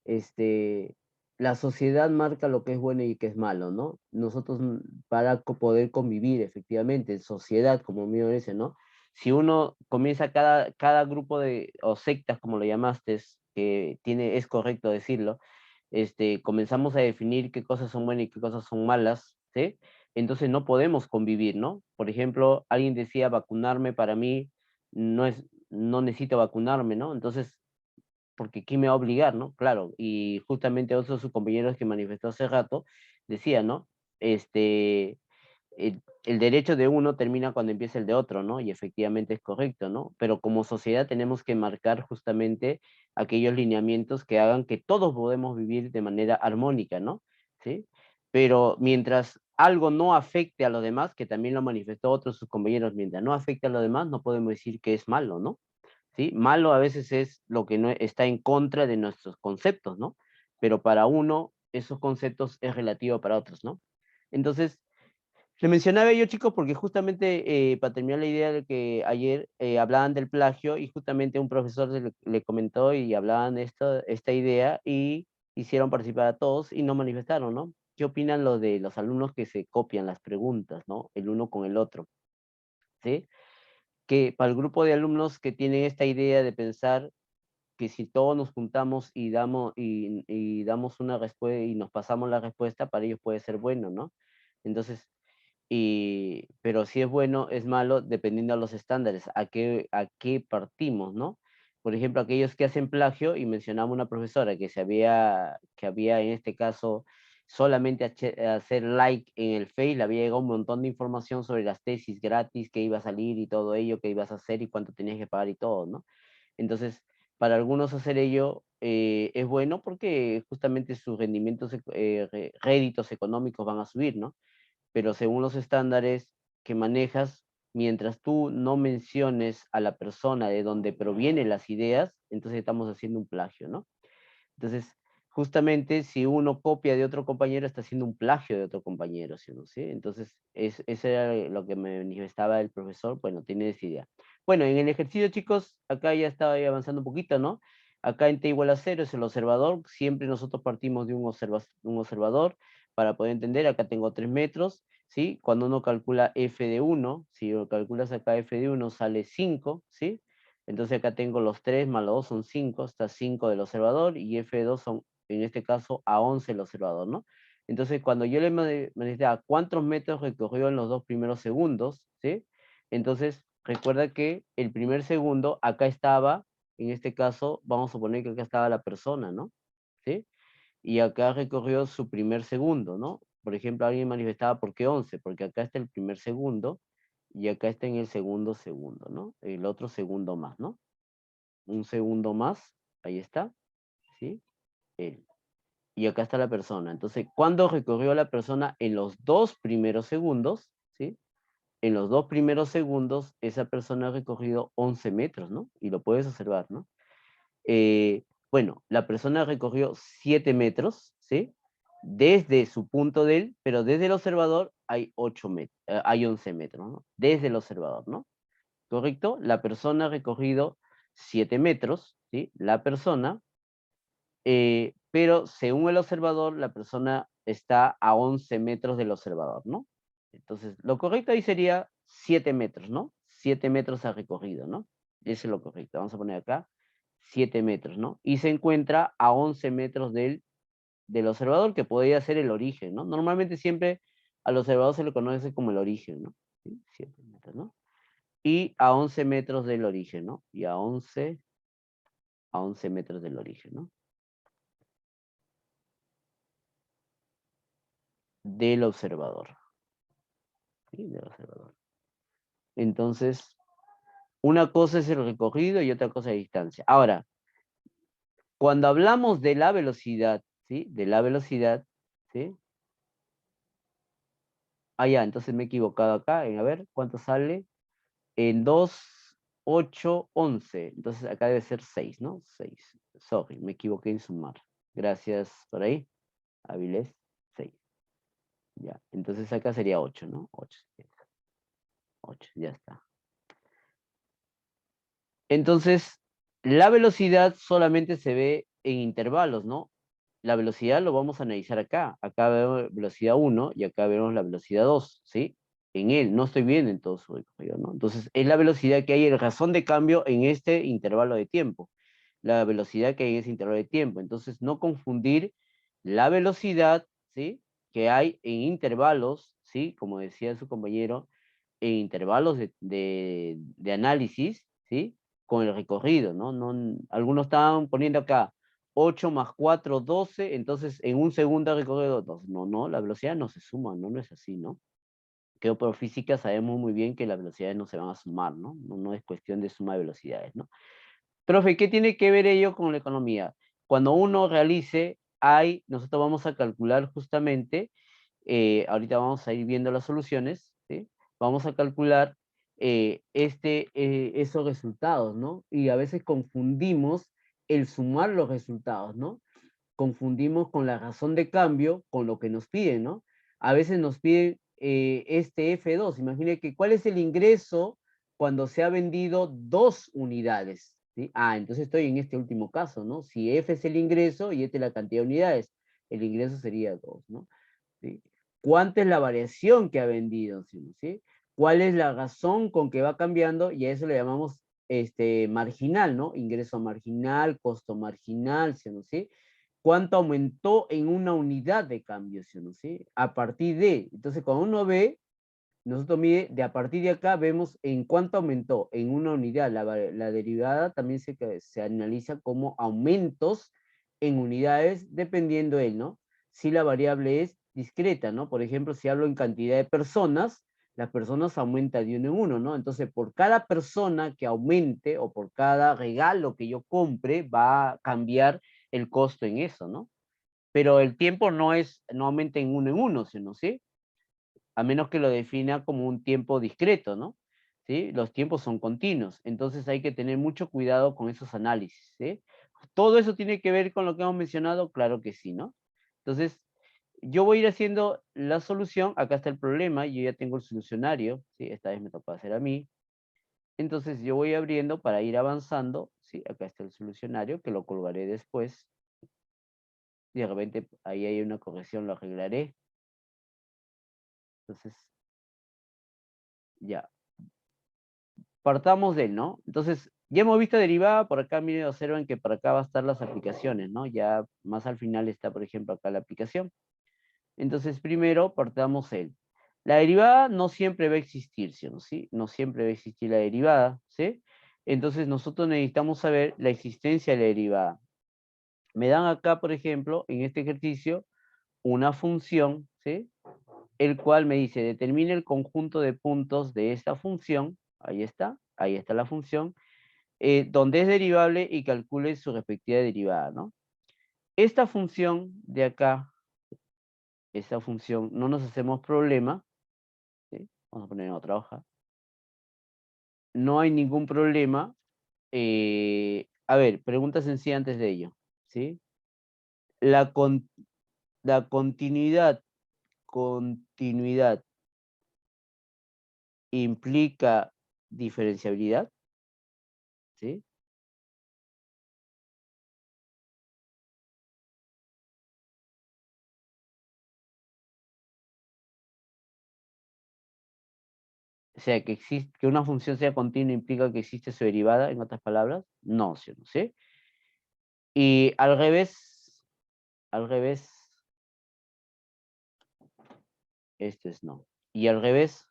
este, la sociedad marca lo que es bueno y que es malo, ¿no? Nosotros, para poder convivir efectivamente en sociedad, como mío dice, ¿no? Si uno comienza cada grupo o sectas, como lo llamaste, que es correcto decirlo, comenzamos a definir qué cosas son buenas y qué cosas son malas, ¿sí? Entonces no podemos convivir, ¿no? Por ejemplo, alguien decía vacunarme para mí no necesito vacunarme, ¿no? Entonces, porque ¿quién me va a obligar, no? Claro, y justamente otro de sus compañeros que manifestó hace rato decía, ¿no? El derecho de uno termina cuando empieza el de otro, ¿no? Y efectivamente es correcto, ¿no? Pero como sociedad tenemos que marcar justamente aquellos lineamientos que hagan que todos podemos vivir de manera armónica, ¿no? ¿Sí? Pero mientras algo no afecte a los demás, que también lo manifestó otros sus compañeros, mientras no afecte a los demás, no podemos decir que es malo, ¿no? ¿sí? Malo a veces es lo que no está en contra de nuestros conceptos, ¿no? Pero para uno, esos conceptos es relativo para otros, ¿no? Entonces, le mencionaba yo, chicos, porque justamente para terminar la idea de que ayer hablaban del plagio y justamente un profesor le comentó y hablaban de esta idea y hicieron participar a todos y no manifestaron, ¿no? ¿Qué opinan los de los alumnos que se copian las preguntas, ¿no? El uno con el otro, ¿sí? Que para el grupo de alumnos que tienen esta idea de pensar que si todos nos juntamos y damos una respuesta y nos pasamos la respuesta, para ellos puede ser bueno, ¿no? Entonces, pero si es bueno, es malo, dependiendo de los estándares, a qué partimos, ¿no? Por ejemplo, aquellos que hacen plagio, y mencionaba una profesora que había en este caso solamente hacer like en el Face, le había llegado un montón de información sobre las tesis gratis, que iba a salir y todo ello, que ibas a hacer y cuánto tenías que pagar y todo, ¿no? Entonces, para algunos hacer ello es bueno porque justamente sus rendimientos, réditos económicos van a subir, ¿no? Pero según los estándares que manejas, mientras tú no menciones a la persona de donde provienen las ideas, entonces estamos haciendo un plagio, ¿no? Entonces, justamente si uno copia de otro compañero, está haciendo un plagio de otro compañero, ¿sí o no? ¿Sí? Entonces, eso era lo que me manifestaba el profesor, bueno, tiene esa idea. Bueno, en el ejercicio, chicos, acá ya estaba ahí avanzando un poquito, ¿no? Acá en T igual a 0 es el observador, siempre nosotros partimos de un observador para poder entender, acá tengo 3 metros, ¿sí? Cuando uno calcula f de 1, si lo calculas acá f de 1 sale 5, ¿sí? Entonces acá tengo los 3 más los 2 son 5, está 5 del observador y F2 son, en este caso, a 11 el observador, ¿no? Entonces cuando yo le manifestaba cuántos metros recorrió en los 2 primeros segundos, ¿sí? Entonces recuerda que el primer segundo acá estaba, en este caso, vamos a suponer que acá estaba la persona, ¿no? ¿Sí? Y acá recorrió su primer segundo, ¿no? Por ejemplo, alguien manifestaba, ¿por qué 11? Porque acá está el primer segundo y acá está en el segundo segundo, ¿no? El otro segundo más, ¿no? Un segundo más, ahí está, ¿sí? Él. Y acá está la persona. Entonces, ¿cuándo recorrió la persona? En los 2 primeros segundos, ¿sí? En los 2 primeros segundos, esa persona ha recorrido 11 metros, ¿no? Y lo puedes observar, ¿no? Bueno, la persona recorrió 7 metros, ¿sí? Desde su punto de él, pero desde el observador hay 8 metros, hay 11 metros, ¿no? Desde el observador, ¿no? ¿Correcto? La persona ha recorrido 7 metros, ¿sí? La persona, pero según el observador, la persona está a 11 metros del observador, ¿no? Entonces, lo correcto ahí sería 7 metros, ¿no? 7 metros ha recorrido, ¿no? Eso es lo correcto. Vamos a poner acá 7 metros, ¿no? Y se encuentra a 11 metros del observador, que podría ser el origen, ¿no? Normalmente siempre al observador se le conoce como el origen, ¿no? ¿Sí? 7 metros, ¿no? Y a 11 metros del origen, ¿no? Y a 11 metros del origen, ¿no? Del observador. ¿Sí? Del observador. Entonces, una cosa es el recorrido y otra cosa es la distancia. Ahora, cuando hablamos de la velocidad, ¿sí? De la velocidad, ¿sí? Ah, ya, entonces me he equivocado acá. A ver, ¿cuánto sale? En 2, 8, 11. Entonces acá debe ser 6, ¿no? 6. Sorry, me equivoqué en sumar. Gracias por ahí. Avilés, 6. Ya, entonces acá sería 8, ¿no? 8, 8, ya está. Entonces, la velocidad solamente se ve en intervalos, ¿no? La velocidad lo vamos a analizar acá. Acá vemos velocidad 1 y acá vemos la velocidad 2, ¿sí? En él, no estoy viendo en todo su recorrido, ¿no? Entonces, es la velocidad que hay, el razón de cambio en este intervalo de tiempo. La velocidad que hay en ese intervalo de tiempo. Entonces, no confundir la velocidad, ¿sí? Que hay en intervalos, ¿sí? Como decía su compañero, en intervalos de análisis, ¿sí? Con el recorrido, ¿no? Algunos estaban poniendo acá 8 más 4, 12, entonces en un segundo recorrido 2. No, la velocidad no se suma, no es así, ¿no? Que por física sabemos muy bien que las velocidades no se van a sumar, ¿no? No es cuestión de suma de velocidades, ¿no? Profe, ¿qué tiene que ver ello con la economía? Cuando uno realice, nosotros vamos a calcular justamente, ahorita vamos a ir viendo las soluciones, ¿sí? Vamos a calcular esos resultados, ¿no? Y a veces confundimos el sumar los resultados, ¿no? Confundimos con la razón de cambio con lo que nos piden, ¿no? A veces nos piden este F2. Imagine que cuál es el ingreso cuando se ha vendido 2 unidades, ¿sí? Ah, entonces estoy en este último caso, ¿no? Si F es el ingreso y esta es la cantidad de unidades, el ingreso sería 2, ¿no? ¿Sí? ¿Cuánta es la variación que ha vendido? ¿Sí? ¿Cuál es la razón con que va cambiando? Y a eso le llamamos marginal, ¿no? Ingreso marginal, costo marginal, ¿sí? ¿Cuánto aumentó en una unidad de cambio? ¿Sí? A partir de, entonces cuando uno ve, nosotros mide, de a partir de acá vemos en cuánto aumentó en una unidad. La derivada también se analiza como aumentos en unidades dependiendo de él, ¿no? Si la variable es discreta, ¿no? Por ejemplo, si hablo en cantidad de personas, las personas aumentan de uno en uno, ¿no? Entonces, por cada persona que aumente o por cada regalo que yo compre, va a cambiar el costo en eso, ¿no? Pero el tiempo no aumenta en uno, sino, ¿sí? A menos que lo defina como un tiempo discreto, ¿no? ¿Sí? Los tiempos son continuos, entonces hay que tener mucho cuidado con esos análisis, ¿sí? ¿Todo eso tiene que ver con lo que hemos mencionado? Claro que sí, ¿no? Entonces, yo voy a ir haciendo la solución, acá está el problema, yo ya tengo el solucionario, ¿sí? Esta vez me toca hacer a mí, entonces yo voy abriendo para ir avanzando, ¿sí? Acá está el solucionario, que lo colgaré después, y de repente ahí hay una corrección, lo arreglaré, entonces, ya. Partamos de él, ¿no? Entonces, ya hemos visto derivada, por acá, miren, observen que por acá va a estar las aplicaciones, ¿no? Ya más al final está, por ejemplo, acá la aplicación. Entonces, primero partamos él. La derivada no siempre va a existir, ¿sí? ¿No? ¿Sí? No siempre va a existir la derivada, ¿sí? Entonces, nosotros necesitamos saber la existencia de la derivada. Me dan acá, por ejemplo, en este ejercicio, una función, ¿sí? El cual me dice, determine el conjunto de puntos de esta función, ahí está la función, donde es derivable y calcule su respectiva derivada, ¿no? Esta función de acá, esta función, no nos hacemos problema, ¿sí? Vamos a poner en otra hoja. No hay ningún problema. A ver, pregunta sencilla antes de ello, ¿sí? La, con, la continuidad implica diferenciabilidad, ¿sí? O sea, que una función sea continua implica que existe su derivada, en otras palabras, no, ¿sí? ¿No? ¿Sí? Y al revés, esto es no. Y al revés,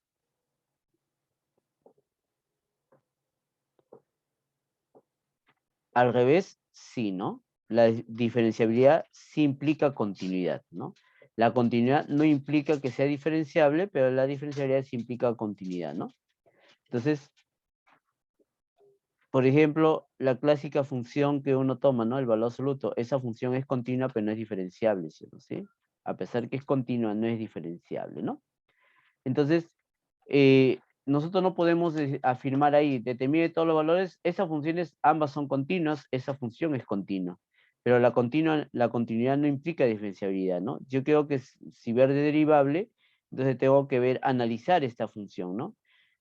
sí, ¿no? La diferenciabilidad sí implica continuidad, ¿no? La continuidad no implica que sea diferenciable, pero la diferenciabilidad sí implica continuidad, ¿no? Entonces, por ejemplo, la clásica función que uno toma, ¿no? El valor absoluto, esa función es continua, pero no es diferenciable, ¿sí? A pesar que es continua, no es diferenciable, ¿no? Entonces, nosotros no podemos afirmar ahí, determine todos los valores, esas funciones ambas son continuas, esa función es continua. Pero la continuidad no implica diferenciabilidad, ¿no? Yo creo que si ver de derivable, entonces tengo que ver, analizar esta función, ¿no?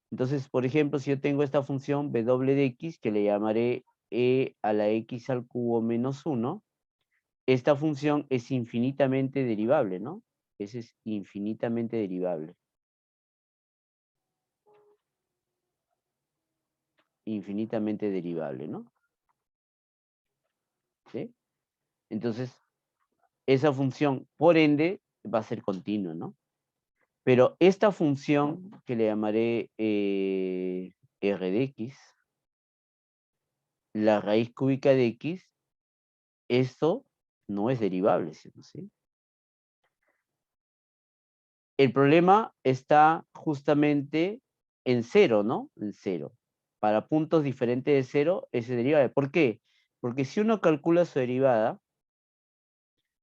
Entonces, por ejemplo, si yo tengo esta función w de x, que le llamaré e a la x al cubo menos 1, esta función es infinitamente derivable, ¿no? Ese es infinitamente derivable. Infinitamente derivable, ¿no? ¿Sí? Entonces, esa función, por ende, va a ser continua, ¿no? Pero esta función, que le llamaré r de x, la raíz cúbica de x, esto no es derivable, ¿sí? El problema está justamente en cero, ¿no? En cero. Para puntos diferentes de cero, es derivable. ¿Por qué? Porque si uno calcula su derivada,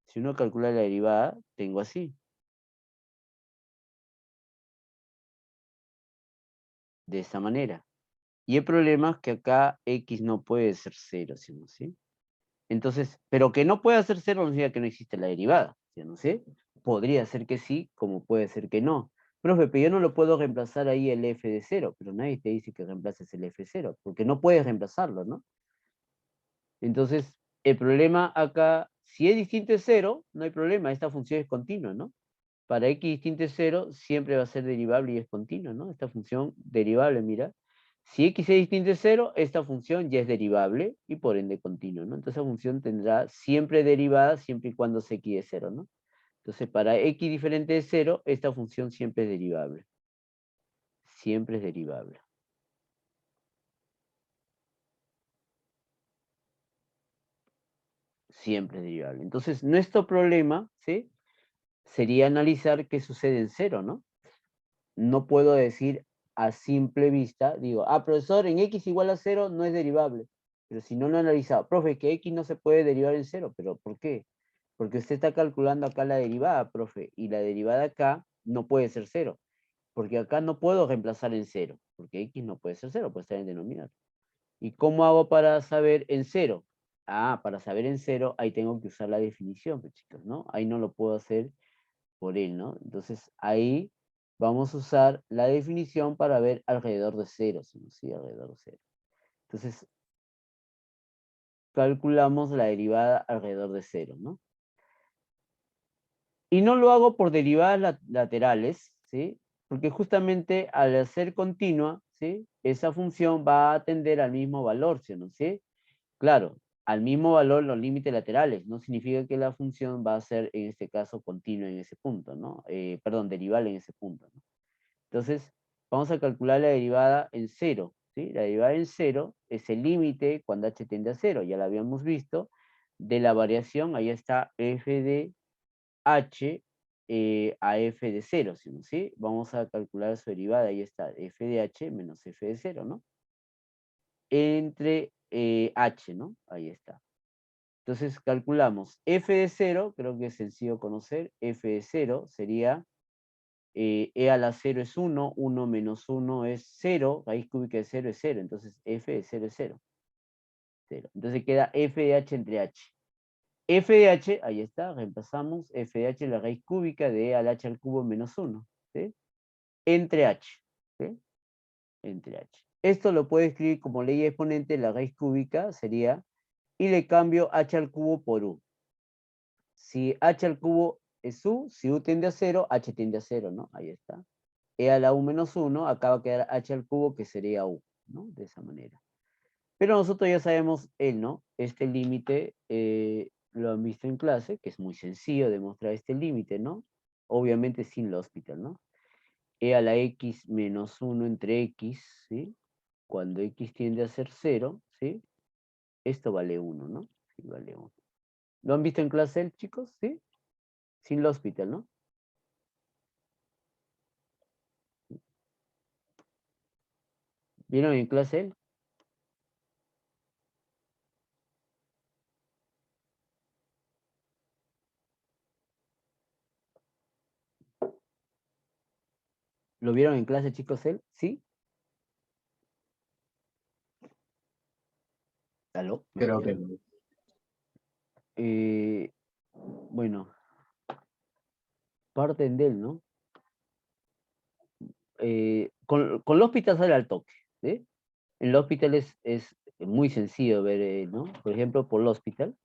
si uno calcula la derivada, tengo así. de esta manera. Y el problema es que acá x no puede ser 0, ¿sí? ¿No? ¿Sí? Entonces, pero que no pueda ser 0 no significa que no existe la derivada, ¿sí? ¿No sé? Podría ser que sí, como puede ser que no. Profe, pero yo no lo puedo reemplazar ahí el f de 0, pero nadie te dice que reemplaces el f de 0, porque no puedes reemplazarlo, ¿no? Entonces, el problema acá, si es distinto de 0, no hay problema, esta función es continua, ¿no? Para x distinto de 0, siempre va a ser derivable y es continua, ¿no? Esta función derivable, mira. Si x es distinto de 0, esta función ya es derivable y por ende continua, ¿no? Entonces, esa función tendrá siempre derivada siempre y cuando sea x de 0, ¿no? Entonces, para x diferente de 0, esta función siempre es derivable. Siempre es derivable. Siempre es derivable. Entonces, nuestro problema, ¿sí? Sería analizar qué sucede en 0, ¿no? No puedo decir a simple vista, digo, profesor, en x igual a 0 no es derivable. Pero si no lo he analizado, profe, que x no se puede derivar en 0, ¿pero por qué? Porque usted está calculando acá la derivada, profe, y la derivada acá no puede ser 0, porque acá no puedo reemplazar en 0, porque x no puede ser 0, puede estar en denominador. ¿Y cómo hago para saber en 0? Para saber en 0, ahí tengo que usar la definición, pues, chicos, ¿no? Ahí no lo puedo hacer por él, ¿no? Entonces, ahí vamos a usar la definición para ver alrededor de 0, ¿sí? Alrededor de 0. Entonces, calculamos la derivada alrededor de 0, ¿no? Y no lo hago por derivadas laterales, ¿sí? Porque justamente al ser continua, ¿sí? Esa función va a tender al mismo valor, ¿sí? ¿No? ¿Sí? Claro, al mismo valor los límites laterales, no significa que la función va a ser, en este caso, continua en ese punto, ¿no? Perdón, derivable en ese punto, ¿no? Entonces, vamos a calcular la derivada en 0, ¿sí? La derivada en 0 es el límite cuando h tiende a 0, ya lo habíamos visto, de la variación, ahí está f de h a f de 0, ¿sí? Vamos a calcular su derivada, ahí está, f de h menos f de 0, ¿no? Entre h, ¿no? Ahí está. Entonces calculamos f de 0, creo que es sencillo conocer, f de 0 sería e a la 0 es 1, 1 menos 1 es 0, raíz cúbica de 0 es 0, entonces f de 0 es 0. 0. Entonces queda f de h entre h. F de h, ahí está, reemplazamos, f de h la raíz cúbica de e al h al cubo menos 1, ¿sí? Entre h, ¿sí? Entre h. Esto lo puedo escribir como ley exponente, la raíz cúbica sería, y le cambio h al cubo por u. Si h al cubo es u, si u tiende a 0, h tiende a 0, ¿no? Ahí está. E a la u menos 1, acá va a quedar h al cubo, que sería u, ¿no? De esa manera. Pero nosotros ya sabemos el, ¿no? Este límite lo han visto en clase, que es muy sencillo demostrar este límite, ¿no? Obviamente sin el hospital, ¿no? E a la x menos 1 entre x, ¿sí? Cuando x tiende a ser 0, ¿sí? Esto vale 1, ¿no? Sí, vale 1. ¿Lo han visto en clase, chicos? ¿Sí? Sin el hospital, ¿no? ¿Vieron en clase? ¿Lo vieron en clase, chicos, él? ¿Sí? ¿Aló? ¿Me Creo que escuchan? no. Bueno, parten de él, ¿no? Con el hospital sale al toque, ¿sí? En el hospital es muy sencillo ver, ¿no? Por ejemplo, por el hospital.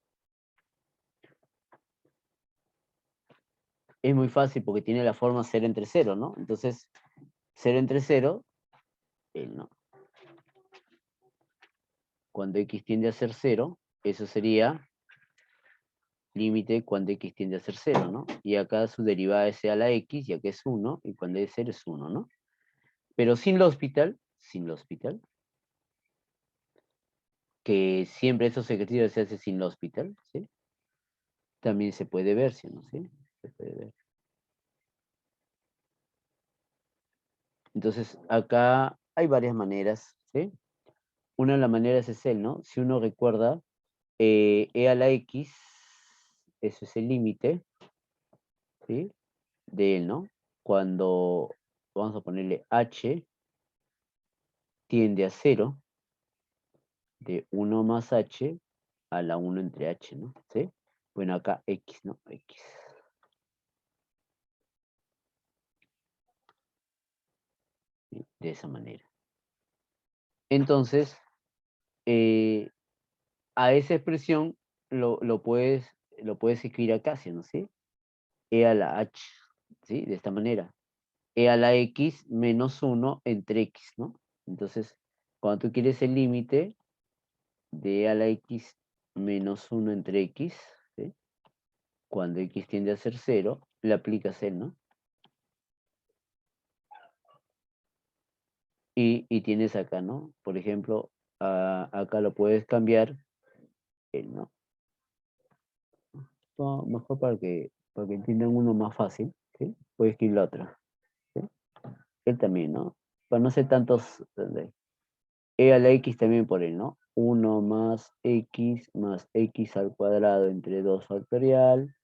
Es muy fácil porque tiene la forma 0 entre 0, ¿no? Entonces, 0 entre 0, ¿no? Cuando x tiende a ser 0, eso sería límite cuando x tiende a ser 0, ¿no? Y acá su derivada es a la x, ya que es 1, y cuando es 0 es 1, ¿no? Pero sin el hospital, que siempre esos ejercicios se hacen sin el hospital, ¿sí? También se puede ver, ¿sí? ¿No? ¿Sí? Se puede ver. Entonces, acá hay varias maneras, ¿sí? Una de las maneras es el, ¿no? Si uno recuerda, e a la x, eso es el límite, ¿sí? De él, ¿no? Cuando, vamos a ponerle h, tiende a 0 de 1 más h a la 1 entre h, ¿no? ¿Sí? Bueno, acá x, ¿no? X. ¿Sí? De esa manera. Entonces, a esa expresión lo puedes escribir acá, ¿sí? ¿No? ¿Sí? E a la h, ¿sí? De esta manera. E a la x menos 1 entre x, ¿no? Entonces, cuando tú quieres el límite de e a la x menos 1 entre x, ¿sí? Cuando x tiende a ser 0, le aplicas el, ¿no? Y tienes acá, ¿no? Por ejemplo, acá lo puedes cambiar, el, ¿no? No, mejor para que entiendan uno más fácil, ¿sí? Puedes escribir la otra, ¿sí? Él también, ¿no? Para no ser tantos, e a la x también por él, ¿no? 1 más x al cuadrado entre 2 factorial,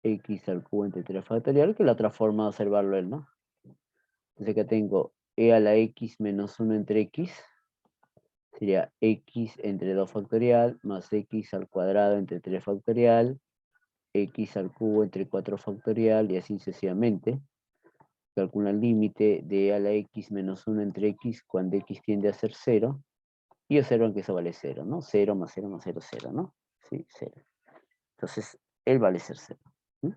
x al cubo entre 3 factorial, que es la otra forma de observarlo él, ¿no? Entonces acá tengo e a la x menos 1 entre x, sería x entre 2 factorial, más x al cuadrado entre 3 factorial, x al cubo entre 4 factorial, y así sucesivamente. Calcula el límite de e a la x menos 1 entre x cuando x tiende a ser 0, y observan que eso vale 0, ¿no? 0 más 0 más 0, 0, ¿no? Sí, 0. Entonces, él vale ser 0. ¿Sí?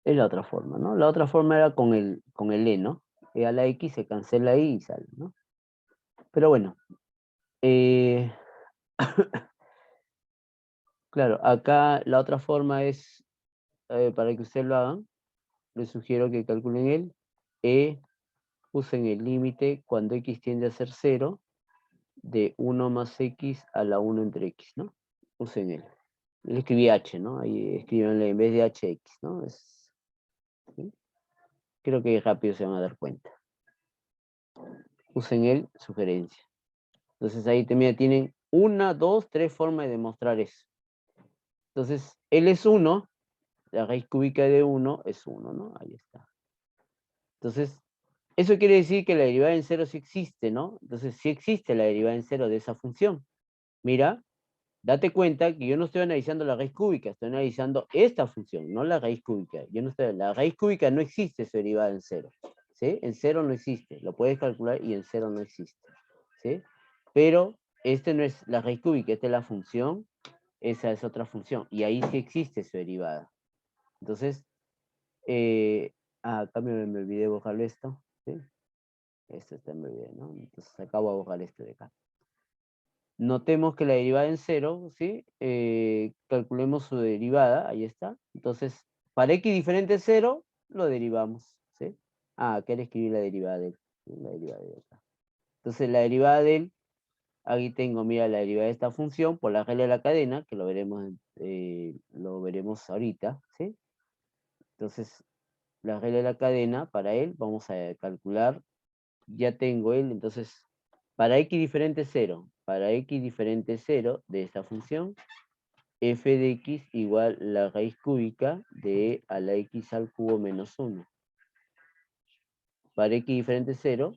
Es la otra forma, ¿no? La otra forma era con el e, ¿no? E a la x se cancela ahí y sale, ¿no? Pero bueno, claro, acá la otra forma es, para que ustedes lo hagan, les sugiero que calculen el e, usen el límite cuando x tiende a ser 0, de 1 más x a la 1 entre x, ¿no? Usen él. Le escribí h, ¿no? Ahí escríbanle en vez de hx, ¿no? ¿Sí? Creo que rápido se van a dar cuenta. Usen el sugerencia. Entonces ahí también tienen 1, 2, 3 formas de demostrar eso. Entonces, él es 1, la raíz cúbica de 1 es 1, ¿no? Ahí está. Entonces, eso quiere decir que la derivada en 0 sí existe, ¿no? Entonces, sí existe la derivada en 0 de esa función. Mira, date cuenta que yo no estoy analizando la raíz cúbica, estoy analizando esta función, no la raíz cúbica. La raíz cúbica no existe su derivada en 0. ¿Sí? En 0 no existe, lo puedes calcular y en 0 no existe. ¿Sí? Pero este no es la raíz cúbica, esta es la función, esa es otra función, y ahí sí existe su derivada. Entonces, también me olvidé borrar esto, ¿sí? Esto está me olvidé, ¿no? Entonces acabo de borrar esto de acá. Notemos que la derivada en 0, ¿sí? Calculemos su derivada, ahí está. Entonces, para x diferente a 0, lo derivamos, ¿sí? Acá le escribí la derivada de él. La derivada de acá. Entonces, la derivada de él, aquí tengo, mira, la derivada de esta función por la regla de la cadena, que lo veremos ahorita, ¿sí? Entonces, la regla de la cadena, para él, vamos a calcular, ya tengo él, entonces, para x diferente 0, para x diferente 0 de esta función, f de x igual la raíz cúbica de e a la x al cubo menos 1. Para x diferente 0,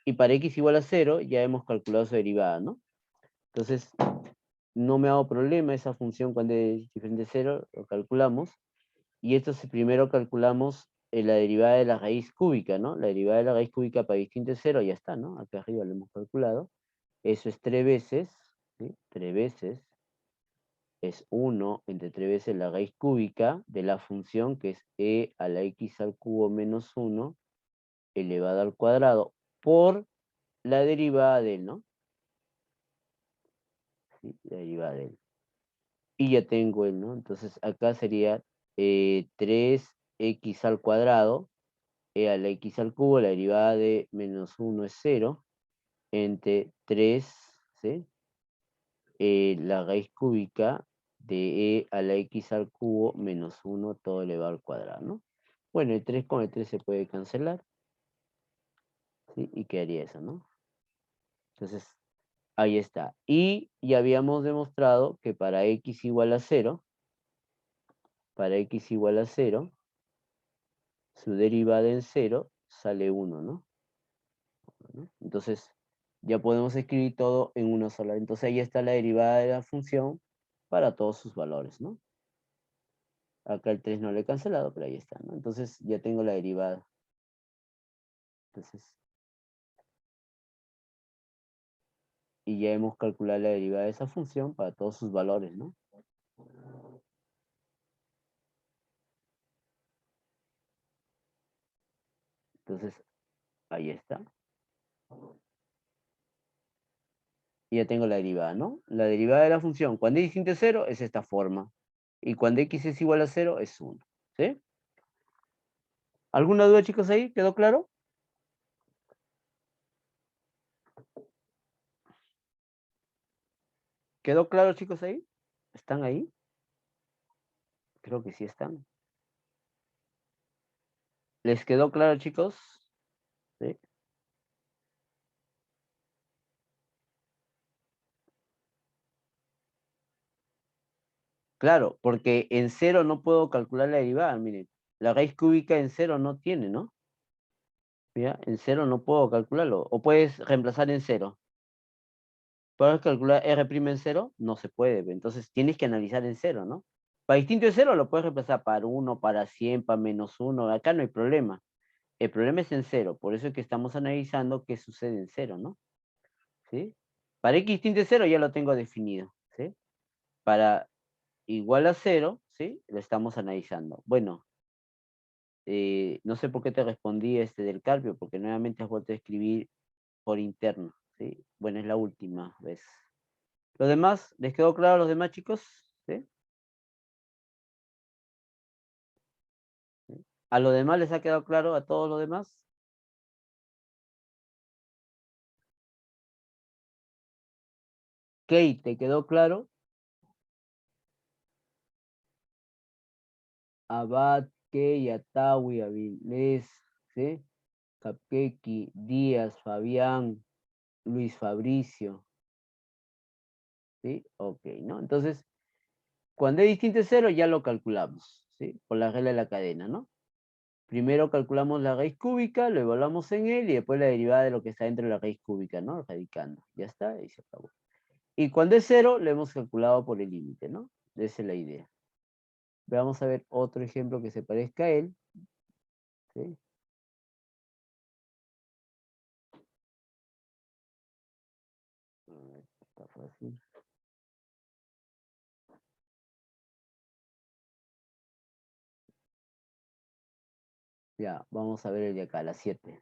y para x igual a 0, ya hemos calculado su derivada, ¿no? Entonces, no me hago problema esa función cuando es diferente a 0, lo calculamos. Y esto primero calculamos la derivada de la raíz cúbica, ¿no? La derivada de la raíz cúbica para distinto de 0, ya está, ¿no? Acá arriba lo hemos calculado. Eso es 3 veces, ¿sí? 3 veces es 1 entre 3 veces la raíz cúbica de la función que es e a la x al cubo menos 1 elevado al cuadrado por la derivada de él, ¿no? ¿Sí? La derivada de él. Y ya tengo él, ¿no? Entonces acá sería 3x al cuadrado, e a la x al cubo, la derivada de menos 1 es 0, entre 3, ¿sí? La raíz cúbica de e a la x al cubo menos 1 todo elevado al cuadrado, ¿no? Bueno, el 3 con el 3 se puede cancelar, ¿sí? Y quedaría eso, ¿no? Entonces, ahí está. Y ya habíamos demostrado que para x igual a 0, su derivada en 0 sale 1, ¿no? ¿no? Entonces, ya podemos escribir todo en una sola. Entonces, ahí está la derivada de la función para todos sus valores, ¿no? Acá el 3 no lo he cancelado, pero ahí está, ¿no? Entonces, ya tengo la derivada. Entonces, y ya hemos calculado la derivada de esa función para todos sus valores, ¿no? Entonces, ahí está. Y ya tengo la derivada, ¿no? La derivada de la función, cuando x distinto de 0, es esta forma. Y cuando x es igual a 0, es 1. ¿Sí? ¿Alguna duda, chicos, ahí? ¿Quedó claro? ¿Quedó claro, chicos, ahí? ¿Están ahí? Creo que sí están. ¿Les quedó claro, chicos? ¿Sí? Claro, porque en 0 no puedo calcular la derivada, miren. La raíz cúbica en 0 no tiene, ¿no? ¿Ya? En 0 no puedo calcularlo. O puedes reemplazar en 0. ¿Puedes calcular R' en 0? No se puede. Entonces tienes que analizar en 0, ¿no? Para distinto de 0 lo puedes reemplazar para 1, para 100, para -1. Acá no hay problema. El problema es en 0. Por eso es que estamos analizando qué sucede en 0, ¿no? ¿Sí? Para x distinto de 0 ya lo tengo definido. ¿Sí? Para igual a 0, ¿sí? Lo estamos analizando. Bueno, no sé por qué te respondí del Carpio, porque nuevamente has vuelto a escribir por interno, ¿sí? Bueno, es la última vez. ¿Los demás? ¿Les quedó claro a los demás, chicos? ¿Sí? ¿Sí? ¿A los demás les ha quedado claro a todos los demás? Kate, ¿te quedó claro? Abad, Key, Atawi, Avilés, ¿sí? Capquequi, Díaz, Fabián, Luis Fabricio, ¿sí? Ok, ¿no? Entonces, cuando es distinto de 0 ya lo calculamos, ¿sí? Por la regla de la cadena, ¿no? Primero calculamos la raíz cúbica, lo evaluamos en él y después la derivada de lo que está dentro de la raíz cúbica, ¿no? Radicando. Ya está, y se acabó. Y cuando es 0, lo hemos calculado por el límite, ¿no? Esa es la idea. Vamos a ver otro ejemplo que se parezca a él, ¿sí? A ver, está fácil. Ya, vamos a ver el de acá, la 7.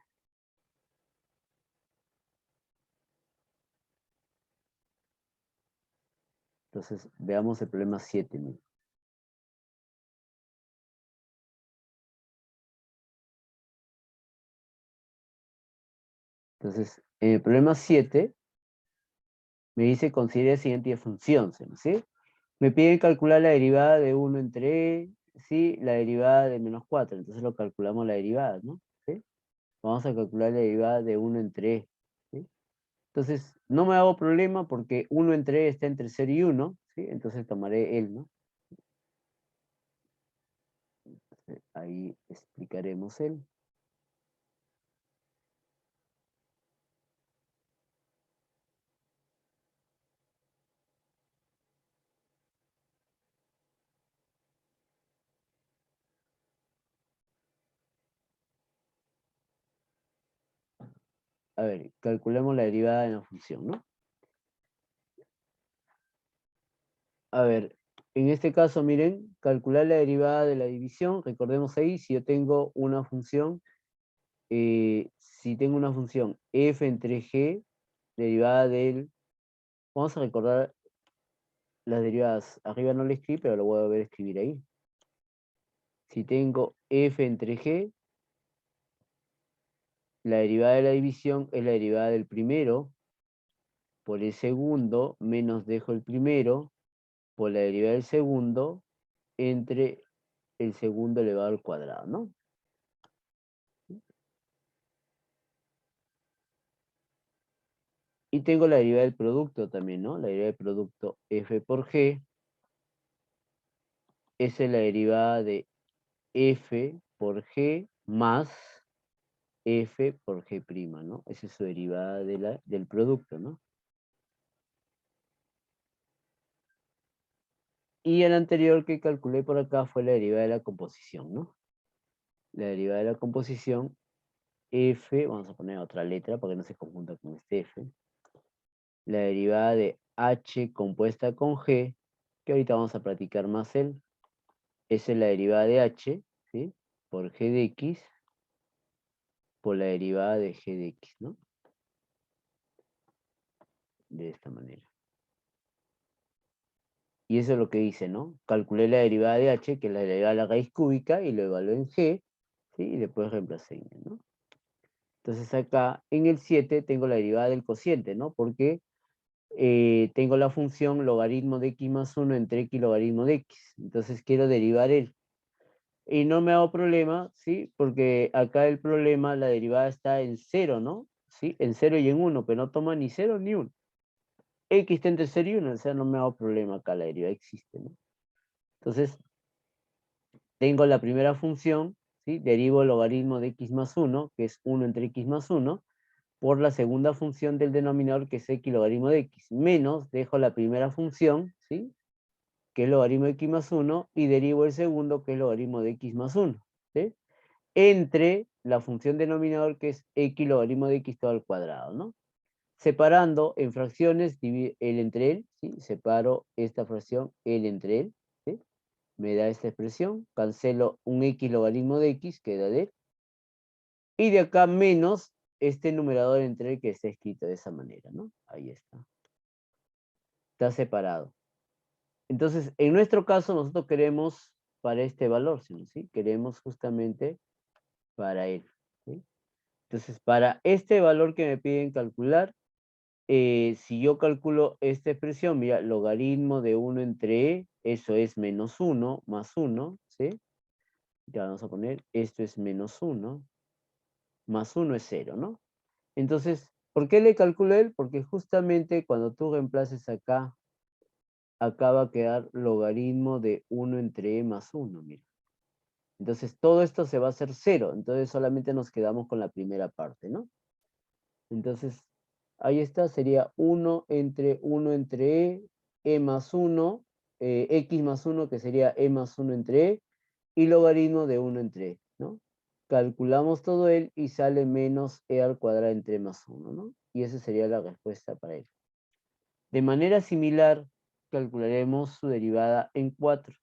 Entonces, veamos el problema 7. Mira. Entonces, en el problema 7, me dice considere la siguiente función, ¿sí? Me piden calcular la derivada de 1 entre E, ¿sí? La derivada de -4. Entonces lo calculamos la derivada, ¿no? ¿Sí? Vamos a calcular la derivada de 1 entre E, ¿sí? Entonces, no me hago problema porque 1 entre E está entre 0 y 1, ¿sí? Entonces tomaré él, ¿no? Ahí explicaremos él. A ver, calculemos la derivada de la función, ¿no? A ver, en este caso, miren, calcular la derivada de la división. Recordemos ahí, si yo tengo una función, si tengo una función f entre g, derivada del... Vamos a recordar las derivadas. Arriba no le escribí, pero lo voy a ver escribir ahí. Si tengo f entre g, la derivada de la división es la derivada del primero por el segundo, menos dejo el primero, por la derivada del segundo, entre el segundo elevado al cuadrado, ¿no? Y tengo la derivada del producto también, ¿no? La derivada del producto f por g, esa es la derivada de f por g más F por G', ¿no? Esa es su derivada del producto, ¿no? Y el anterior que calculé por acá fue la derivada de la composición, ¿no? La derivada de la composición, F, vamos a poner otra letra para que no se confunda con este F. La derivada de H compuesta con G, que ahorita vamos a practicar más esa es la derivada de H, ¿sí? Por G de X, por la derivada de G de X, ¿no? De esta manera. Y eso es lo que hice, ¿no? Calculé la derivada de H, que es la derivada de la raíz cúbica, y lo evalué en G, ¿sí? Y después reemplacé en N, ¿no? Entonces acá en el 7 tengo la derivada del cociente, ¿no? Porque tengo la función logaritmo de x más 1 entre x logaritmo de x. Entonces quiero derivar él. Y no me hago problema, ¿sí? Porque acá el problema, la derivada está en 0, ¿no? ¿Sí? En 0 y en 1, pero no toma ni 0 ni 1. X está entre 0 y 1, o sea, no me hago problema acá, la derivada existe, ¿no? Entonces, tengo la primera función, ¿sí? Derivo el logaritmo de x más 1, que es 1 entre x más 1, por la segunda función del denominador, que es x logaritmo de x, menos, dejo la primera función, ¿sí? Que es logaritmo de x más 1, y derivo el segundo, que es logaritmo de x más 1, ¿sí? Entre la función denominador, que es x logaritmo de x todo al cuadrado, ¿no? Separando en fracciones, el entre él, ¿sí? Separo esta fracción, el entre él, ¿sí? Me da esta expresión, cancelo un x logaritmo de x, queda de él, y de acá menos este numerador entre él que está escrito de esa manera, ¿no? Ahí está. Está separado. Entonces, en nuestro caso, nosotros queremos para este valor, ¿sí? Queremos justamente para él, ¿sí? Entonces, para este valor que me piden calcular, si yo calculo esta expresión, mira, logaritmo de 1 entre e, eso es menos 1 más 1, ¿sí? Ya vamos a poner, esto es menos 1, más 1 es 0, ¿no? Entonces, ¿por qué le calculo él? Porque justamente cuando tú reemplaces acá, acá va a quedar logaritmo de 1 entre e más 1, mira. Entonces, todo esto se va a hacer 0, entonces solamente nos quedamos con la primera parte, ¿no? Entonces, ahí está, sería 1 entre e más 1, x más 1, que sería e más 1 entre e, y logaritmo de 1 entre e, ¿no? Calculamos todo él y sale menos e al cuadrado entre e más 1, ¿no? Y esa sería la respuesta para él. De manera similar, calcularemos su derivada en 4,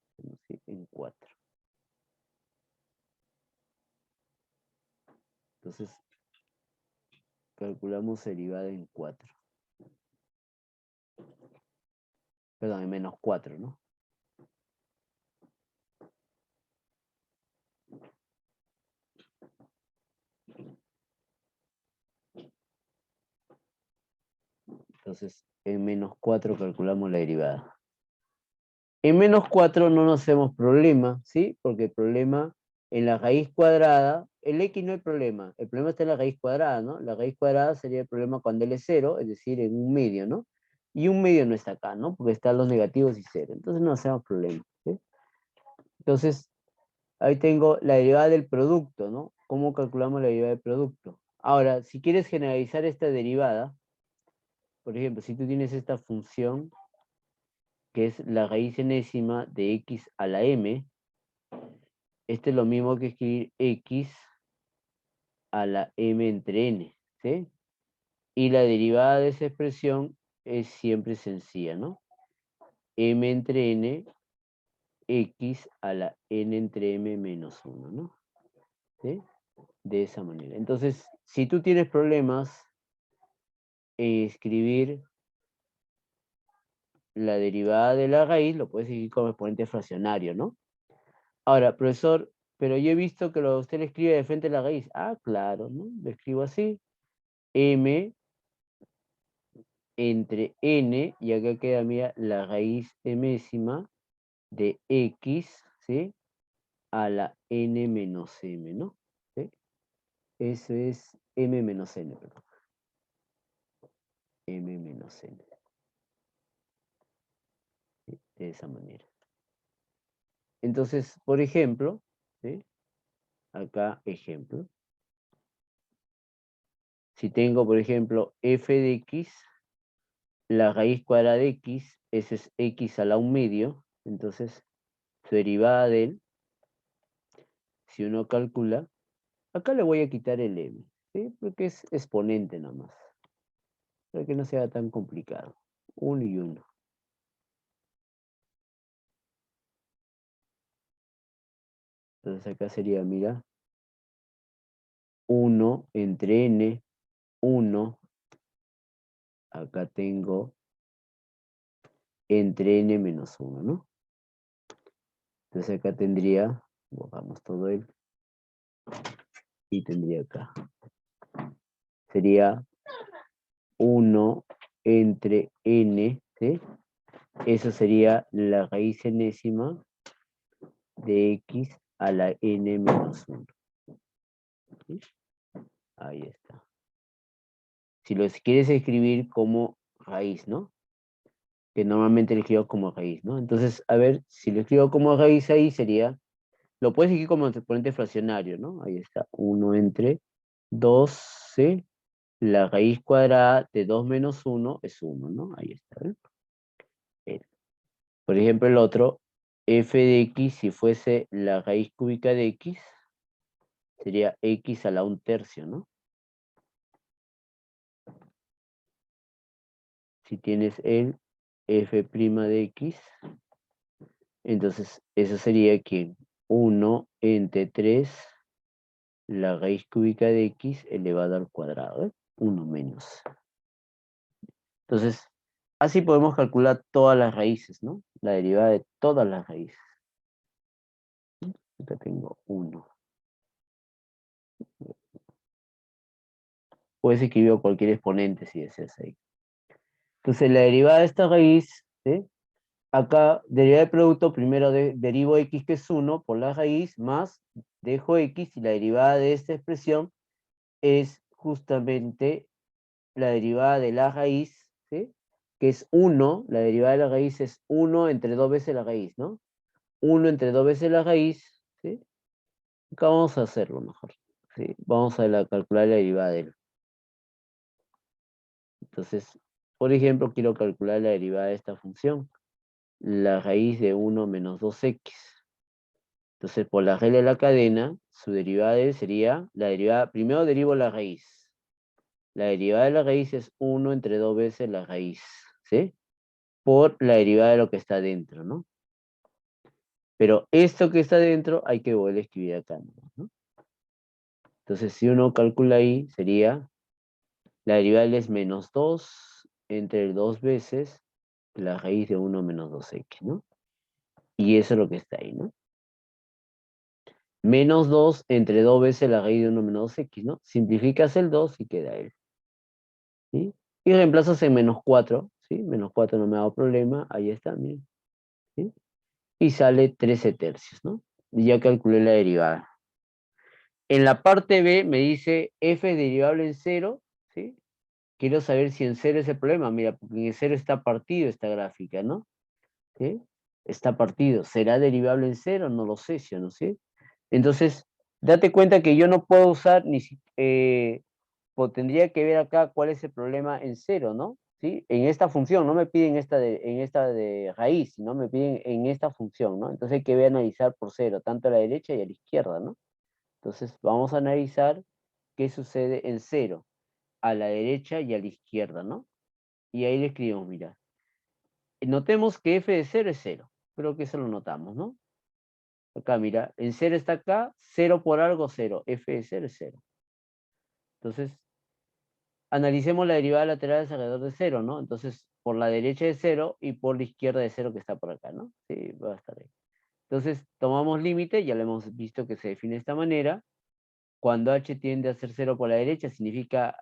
¿sí? En 4. Entonces, calculamos derivada en 4. Perdón, en menos 4, ¿no? Entonces, en menos 4 calculamos la derivada. En menos 4 no nos hacemos problema, ¿sí? Porque el problema en la raíz cuadrada, el x no hay problema, el problema está en la raíz cuadrada, ¿no? La raíz cuadrada sería el problema cuando L es 0, es decir, en un medio, ¿no? Y un medio no está acá, ¿no? Porque están los negativos y 0. Entonces no hacemos problema, ¿sí? Entonces, ahí tengo la derivada del producto, ¿no? ¿Cómo calculamos la derivada del producto? Ahora, si quieres generalizar esta derivada, por ejemplo, si tú tienes esta función, que es la raíz enésima de x a la m, este es lo mismo que escribir x a la m entre n, ¿sí? Y la derivada de esa expresión es siempre sencilla, ¿no? M entre n, x a la n entre m menos 1, ¿no? ¿Sí? De esa manera. Entonces, si tú tienes problemas en escribir la derivada de la raíz, lo puedes escribir como exponente fraccionario, ¿no? Ahora, profesor, pero yo he visto que usted le escribe de frente a la raíz. Ah, claro, ¿no? Lo escribo así. M entre n, y acá queda, mira, la raíz enésima de x, ¿sí? A la n menos m, ¿no? ¿Sí? Eso es m menos n, perdón. M menos n. ¿Sí? De esa manera. Entonces, por ejemplo, ¿sí? Acá, ejemplo. Si tengo, por ejemplo, f de x, la raíz cuadrada de x, ese es x a la 1/2, entonces su derivada de él, si uno calcula, acá le voy a quitar el m, ¿sí? Porque es exponente nomás, para que no sea tan complicado. 1 y 1. Entonces acá sería, mira, 1 entre n, 1, acá tengo entre n menos 1, ¿no? Entonces acá tendría, borramos todo él, y tendría acá. Sería 1 entre n, ¿sí? Eso sería la raíz enésima de x a la n menos 1. ¿Sí? Ahí está. Si lo quieres escribir como raíz, ¿no? Que normalmente lo escribo como raíz, ¿no? Entonces, a ver, si lo escribo como raíz ahí sería, lo puedes escribir como exponente fraccionario, ¿no? Ahí está, 1 entre 2c, la raíz cuadrada de 2 menos 1 es 1, ¿no? Ahí está, ¿ven? Por ejemplo, el otro, f de x, si fuese la raíz cúbica de x, sería x a la 1/3, ¿no? Si tienes el f' de x, entonces eso sería que 1 entre 3, la raíz cúbica de x elevado al cuadrado, ¿eh? 1 menos. Entonces, así podemos calcular todas las raíces, ¿no? La derivada de todas las raíces. Acá tengo 1. Puedes escribir cualquier exponente si deseas ahí. Entonces, la derivada de esta raíz, ¿sí? Acá, derivada de producto, primero derivo x, que es 1, por la raíz, más dejo x, y la derivada de esta expresión es justamente la derivada de la raíz, ¿sí? Que es 1, la derivada de la raíz es 1 entre 2 veces la raíz, ¿no? 1 entre 2 veces la raíz, ¿sí? Acá vamos a hacerlo mejor, ¿sí? Vamos a calcular la derivada de él. Entonces, por ejemplo, quiero calcular la derivada de esta función, la raíz de 1 menos 2x. Entonces, por la regla de la cadena, su derivada de él sería, la derivada, primero derivo la raíz. La derivada de la raíz es 1 entre 2 veces la raíz, ¿sí? Por la derivada de lo que está dentro, ¿no? Pero esto que está dentro hay que volver a escribir acá, ¿no? Entonces, si uno calcula ahí, sería, la derivada es menos 2 entre 2 veces la raíz de 1 menos 2x, ¿no? Y eso es lo que está ahí, ¿no? Menos 2 entre 2 veces la raíz de 1 menos 2x, ¿no? Simplificas el 2 y queda él, ¿sí? Y reemplazas en menos 4, ¿sí? Menos 4 no me ha dado problema, ahí está, miren, ¿sí? Y sale 13/3, ¿no? Y ya calculé la derivada. En la parte B me dice f es derivable en 0, ¿sí? Quiero saber si en 0 es el problema. Mira, porque en el 0 está partido esta gráfica, ¿no? ¿Sí? Está partido. ¿Será derivable en 0? No lo sé, ¿sí o no sé? Entonces, date cuenta que yo no puedo usar pues tendría que ver acá cuál es el problema en 0, ¿no? ¿Sí? En esta función, no me piden en esta de raíz, sino me piden en esta función, ¿no? Entonces hay que ver analizar por 0, tanto a la derecha y a la izquierda, ¿no? Entonces vamos a analizar qué sucede en 0, a la derecha y a la izquierda, ¿no? Y ahí le escribimos, mira. Notemos que f de 0 es 0. Creo que eso lo notamos, ¿no? Acá, mira, en 0 está acá, 0 por algo, 0. F de 0 es 0. Entonces, analicemos la derivada lateral alrededor de 0, ¿no? Entonces, por la derecha de 0 y por la izquierda de 0 que está por acá, ¿no? Sí, va a estar ahí. Entonces, tomamos límite, ya lo hemos visto que se define de esta manera. Cuando h tiende a ser 0 por la derecha, significa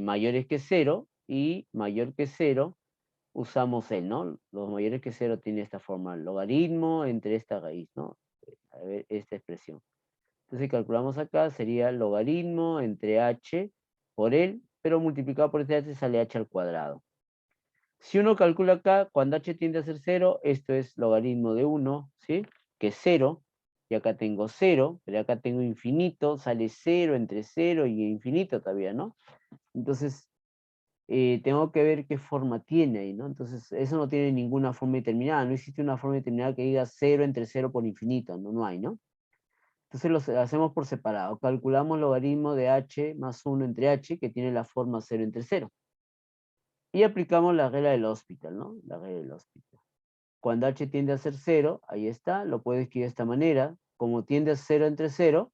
mayores que 0, y mayor que 0, usamos el, ¿no? Los mayores que 0 tiene esta forma, logaritmo entre esta raíz, ¿no? A ver, esta expresión. Entonces calculamos acá, sería logaritmo entre h por él, pero multiplicado por este h sale h al cuadrado. Si uno calcula acá, cuando h tiende a ser 0, esto es logaritmo de 1, ¿sí? Que es 0, y acá tengo 0, pero acá tengo infinito, sale 0 entre 0 y infinito todavía, ¿no? Entonces, tengo que ver qué forma tiene ahí, ¿no? Entonces, eso no tiene ninguna forma determinada. No existe una forma determinada que diga 0 entre 0 por infinito. No, no hay, ¿no? Entonces lo hacemos por separado. Calculamos logaritmo de h más 1 entre h, que tiene la forma 0 entre 0. Y aplicamos la regla del hospital, ¿no? La regla del hospital. Cuando h tiende a ser 0, ahí está, lo puedo escribir de esta manera. Como tiende a 0 entre 0,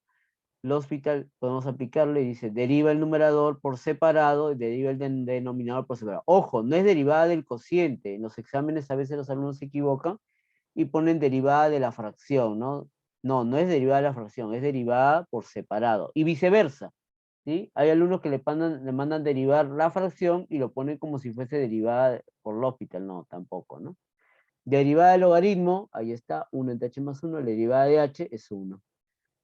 el hospital podemos aplicarlo y dice, deriva el numerador por separado, y deriva el denominador por separado. Ojo, no es derivada del cociente. En los exámenes a veces los alumnos se equivocan y ponen derivada de la fracción, ¿no? No, no es derivada de la fracción, es derivada por separado. Y viceversa, ¿sí? Hay alumnos que le mandan derivar la fracción y lo ponen como si fuese derivada por el hospital. No, tampoco, ¿no? Derivada del logaritmo, ahí está, 1 entre h más 1, la derivada de h es 1.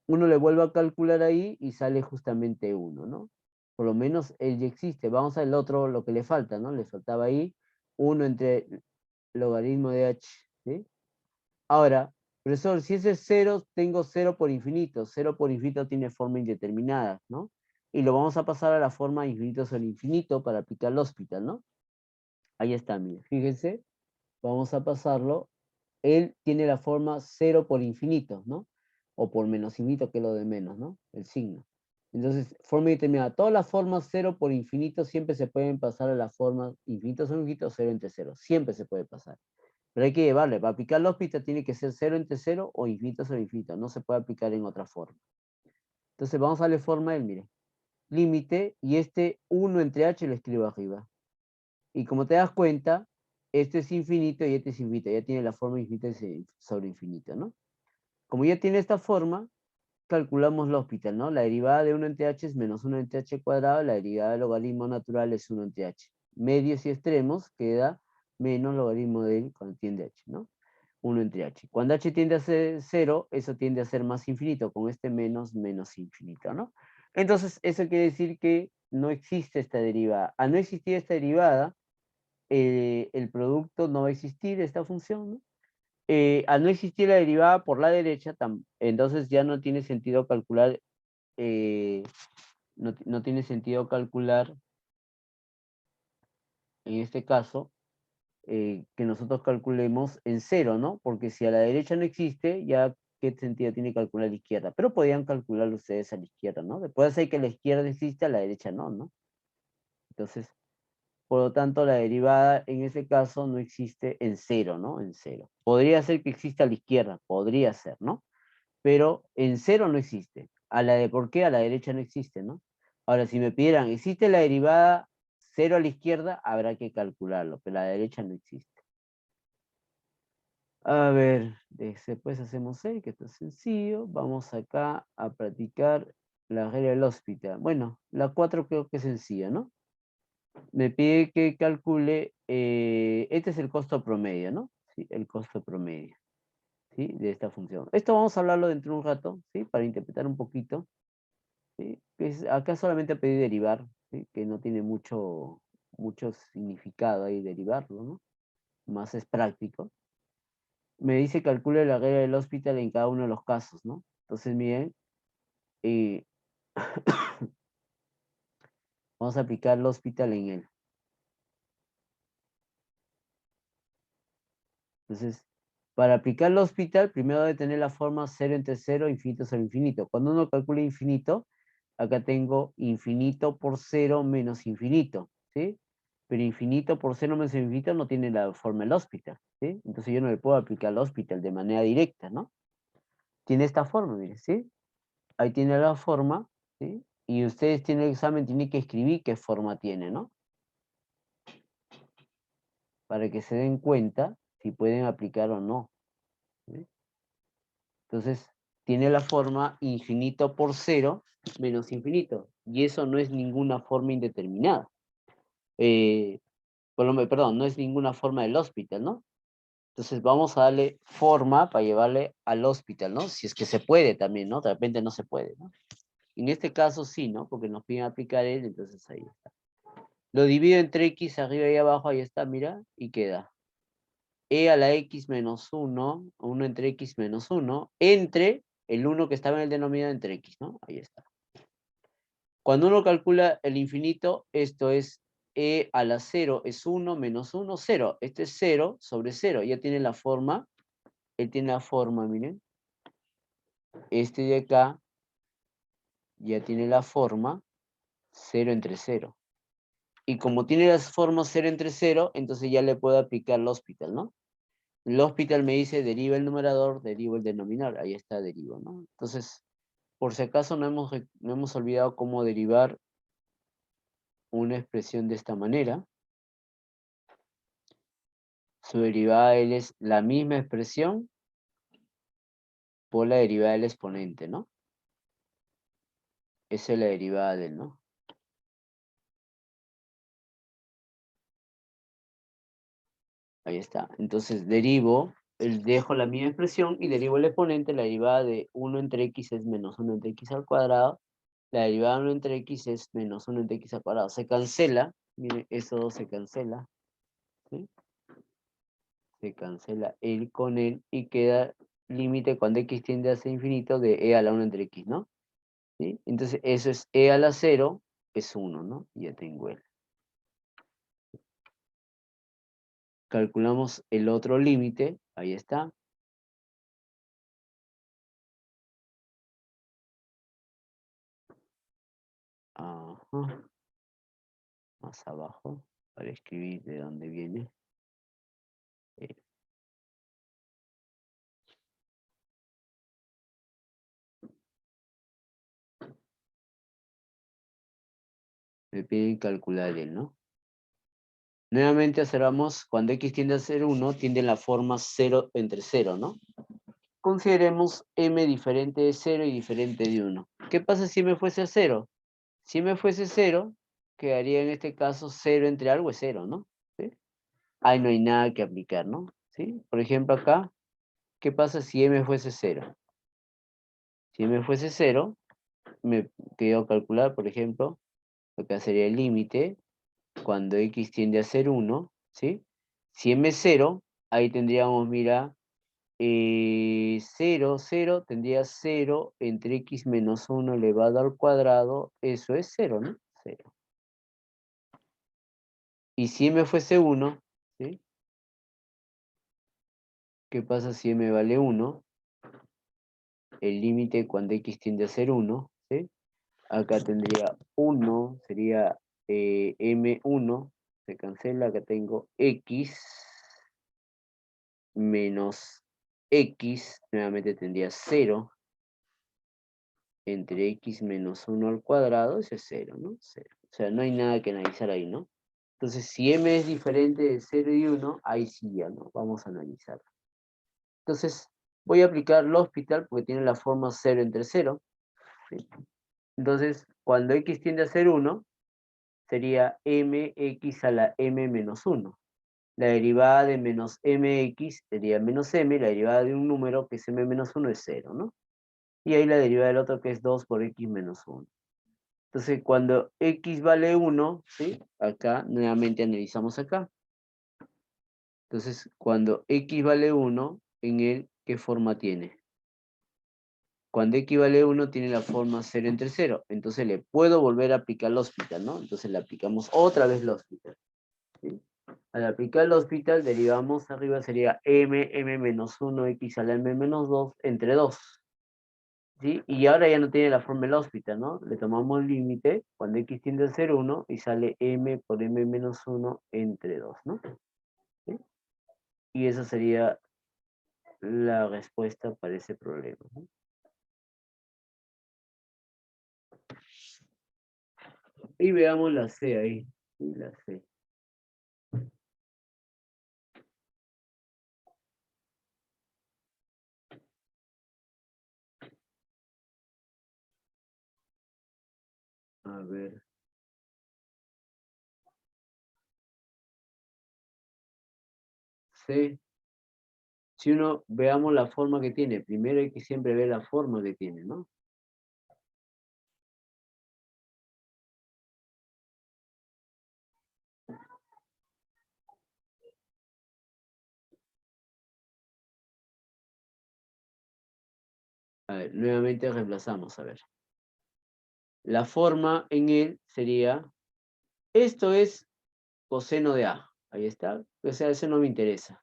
Uno le vuelve a calcular ahí y sale justamente 1, ¿no? Por lo menos él ya existe. Vamos al otro, lo que le falta, ¿no? Le faltaba ahí 1 entre logaritmo de h, ¿sí? Ahora, profesor, si ese es 0, tengo 0 por infinito. 0 por infinito tiene forma indeterminada, ¿no? Y lo vamos a pasar a la forma infinito sobre infinito para aplicar el hospital, ¿no? Ahí está, mire, fíjense. Vamos a pasarlo. Él tiene la forma 0 por infinito, ¿no? O por menos infinito, que es lo de menos, ¿no? El signo. Entonces, forma indeterminada. Todas las formas 0 por infinito siempre se pueden pasar a la forma infinito sobre infinito, 0 entre 0. Siempre se puede pasar. Pero hay que llevarle, para aplicar el hospital tiene que ser 0 entre 0 o infinito sobre infinito. No se puede aplicar en otra forma. Entonces, vamos a darle forma a él, mire. Límite, y este 1 entre h lo escribo arriba. Y como te das cuenta, este es infinito y este es infinito. Ya tiene la forma infinita sobre infinito, ¿no? Como ya tiene esta forma, calculamos el hospital, ¿no? La derivada de 1 entre h es menos 1 entre h cuadrado, la derivada del logaritmo natural es 1 entre h. Medios y extremos queda menos logaritmo de él cuando tiende a h, ¿no? 1 entre h. Cuando h tiende a ser 0, eso tiende a ser más infinito, con este menos infinito, ¿no? Entonces, eso quiere decir que no existe esta derivada. Al no existir esta derivada, el producto no va a existir, esta función, ¿no? Al no existir la derivada por la derecha, entonces ya no tiene sentido calcular, no tiene sentido calcular, en este caso, que nosotros calculemos en 0, ¿no? Porque si a la derecha no existe, ya qué sentido tiene calcular a la izquierda. Pero podían calcular ustedes a la izquierda, ¿no? Después hacer que a la izquierda existe, a la derecha no, ¿no? Entonces, por lo tanto, la derivada en ese caso no existe en 0, ¿no? En 0. Podría ser que exista a la izquierda, podría ser, ¿no? Pero en 0 no existe. ¿Por qué? A la derecha no existe, ¿no? Ahora, si me pidieran, ¿existe la derivada 0 a la izquierda? Habrá que calcularlo, pero a la derecha no existe. A ver, después hacemos 6, que esto es sencillo. Vamos acá a practicar la regla del hospital. Bueno, la 4 creo que es sencilla, ¿no? Me pide que calcule, este es el costo promedio, ¿no? Sí, el costo promedio, ¿sí? De esta función. Esto vamos a hablarlo dentro de un rato, ¿sí? Para interpretar un poquito, ¿sí? Acá solamente pedí derivar, ¿sí? Que no tiene mucho significado ahí derivarlo, ¿no? Más es práctico. Me dice calcule la regla del hospital en cada uno de los casos, ¿no? Entonces, miren, eh, vamos a aplicar el hospital en él. Entonces, para aplicar el hospital, primero debe tener la forma 0 entre 0, infinito sobre infinito. Cuando uno calcula infinito, acá tengo infinito por 0 menos infinito, ¿sí? Pero infinito por 0 menos infinito no tiene la forma del hospital, ¿sí? Entonces yo no le puedo aplicar el hospital de manera directa, ¿no? Tiene esta forma, miren, ¿sí? Ahí tiene la forma, ¿sí? Y ustedes tienen el examen, tienen que escribir qué forma tiene, ¿no? Para que se den cuenta si pueden aplicar o no, ¿sí? Entonces, tiene la forma infinito por 0 menos infinito. Y eso no es ninguna forma indeterminada. Perdón, no es ninguna forma del hospital, ¿no? Entonces vamos a darle forma para llevarle al hospital, ¿no? Si es que se puede también, ¿no? De repente no se puede, ¿no? En este caso sí, ¿no? Porque nos piden aplicar él, entonces ahí está. Lo divido entre x arriba y abajo, ahí está, mira, y queda e a la x menos 1, 1 entre x menos 1, entre el 1 que estaba en el denominador entre x, ¿no? Ahí está. Cuando uno calcula el infinito, esto es e a la 0 es 1 menos 1, 0. Este es 0 sobre 0. Ya tiene la forma. Él tiene la forma, miren. Este de acá ya tiene la forma 0 entre 0. Y como tiene las formas 0 entre 0, entonces ya le puedo aplicar el hospital, ¿no? El hospital me dice deriva el numerador, deriva el denominador. Ahí está, derivo, ¿no? Entonces, por si acaso no hemos olvidado cómo derivar una expresión de esta manera. Su derivada de él es la misma expresión por la derivada del exponente, ¿no? Esa es la derivada de él, ¿no? Ahí está. Entonces derivo, dejo la misma expresión y derivo el exponente. La derivada de 1 entre x es menos 1 entre x al cuadrado. La derivada de 1 entre x es menos 1 entre x al cuadrado. Se cancela. Miren, eso se cancela. ¿Sí? Se cancela el con el y queda límite cuando x tiende a ser infinito de e a la 1 entre x, ¿no? ¿Sí? Entonces eso es e a la 0 es 1, ¿no? Y ya tengo el. Calculamos el otro límite. Ahí está. Ajá. Más abajo, para escribir de dónde viene. Me piden calcular el, ¿no? Nuevamente observamos, cuando x tiende a ser 1, tiende en la forma 0 entre 0, ¿no? Consideremos m diferente de 0 y diferente de 1. ¿Qué pasa si m fuese a 0? Si m fuese 0, quedaría en este caso 0 entre algo es 0, ¿no? ¿Sí? Ahí no hay nada que aplicar, ¿no? ¿Sí? Por ejemplo acá, ¿qué pasa si m fuese 0? Si m fuese 0, me quedo calcular, por ejemplo, lo que sería el límite cuando x tiende a ser 1, ¿sí? Si m es 0, ahí tendríamos, mira, 0, 0, tendría 0 entre x menos 1 elevado al cuadrado, eso es 0, ¿no? 0. Y si m fuese 1, ¿sí? ¿Qué pasa si m vale 1? El límite cuando x tiende a ser 1, ¿sí? Acá tendría 1, sería m1, se cancela, acá tengo x menos x, nuevamente tendría 0 entre x menos 1 al cuadrado, eso es 0, ¿no? 0. O sea, no hay nada que analizar ahí, ¿no? Entonces, si m es diferente de 0 y 1, ahí sí ya, ¿no? Vamos a analizar. Entonces, voy a aplicar el hospital porque tiene la forma 0 entre 0. ¿Sí? Entonces, cuando x tiende a ser 1, sería mx a la m menos 1. La derivada de menos mx sería menos m, la derivada de un número que es m menos 1 es 0, ¿no? Y ahí la derivada del otro que es 2 por x menos 1. Entonces, cuando x vale 1, ¿sí? Acá, nuevamente analizamos acá. Entonces, cuando x vale 1, en él, ¿qué forma tiene? Cuando x vale 1, tiene la forma 0 entre 0. Entonces, le puedo volver a aplicar el hospital, ¿no? Entonces, le aplicamos otra vez el hospital. ¿Sí? Al aplicar el hospital, derivamos arriba, sería m menos 1, x a la m menos 2, entre 2. ¿Sí? Y ahora ya no tiene la forma del hospital, ¿no? Le tomamos el límite cuando x tiende a ser 1 y sale m por m menos 1 entre 2, ¿no? ¿Sí? Y esa sería la respuesta para ese problema, ¿no? Y veamos la C ahí. Sí, la C. A ver. C. Si uno veamos la forma que tiene, primero hay que siempre ver la forma que tiene, ¿no? A ver, nuevamente reemplazamos, a ver. la forma en él sería, esto es coseno de A. Ahí está. O sea, eso no me interesa.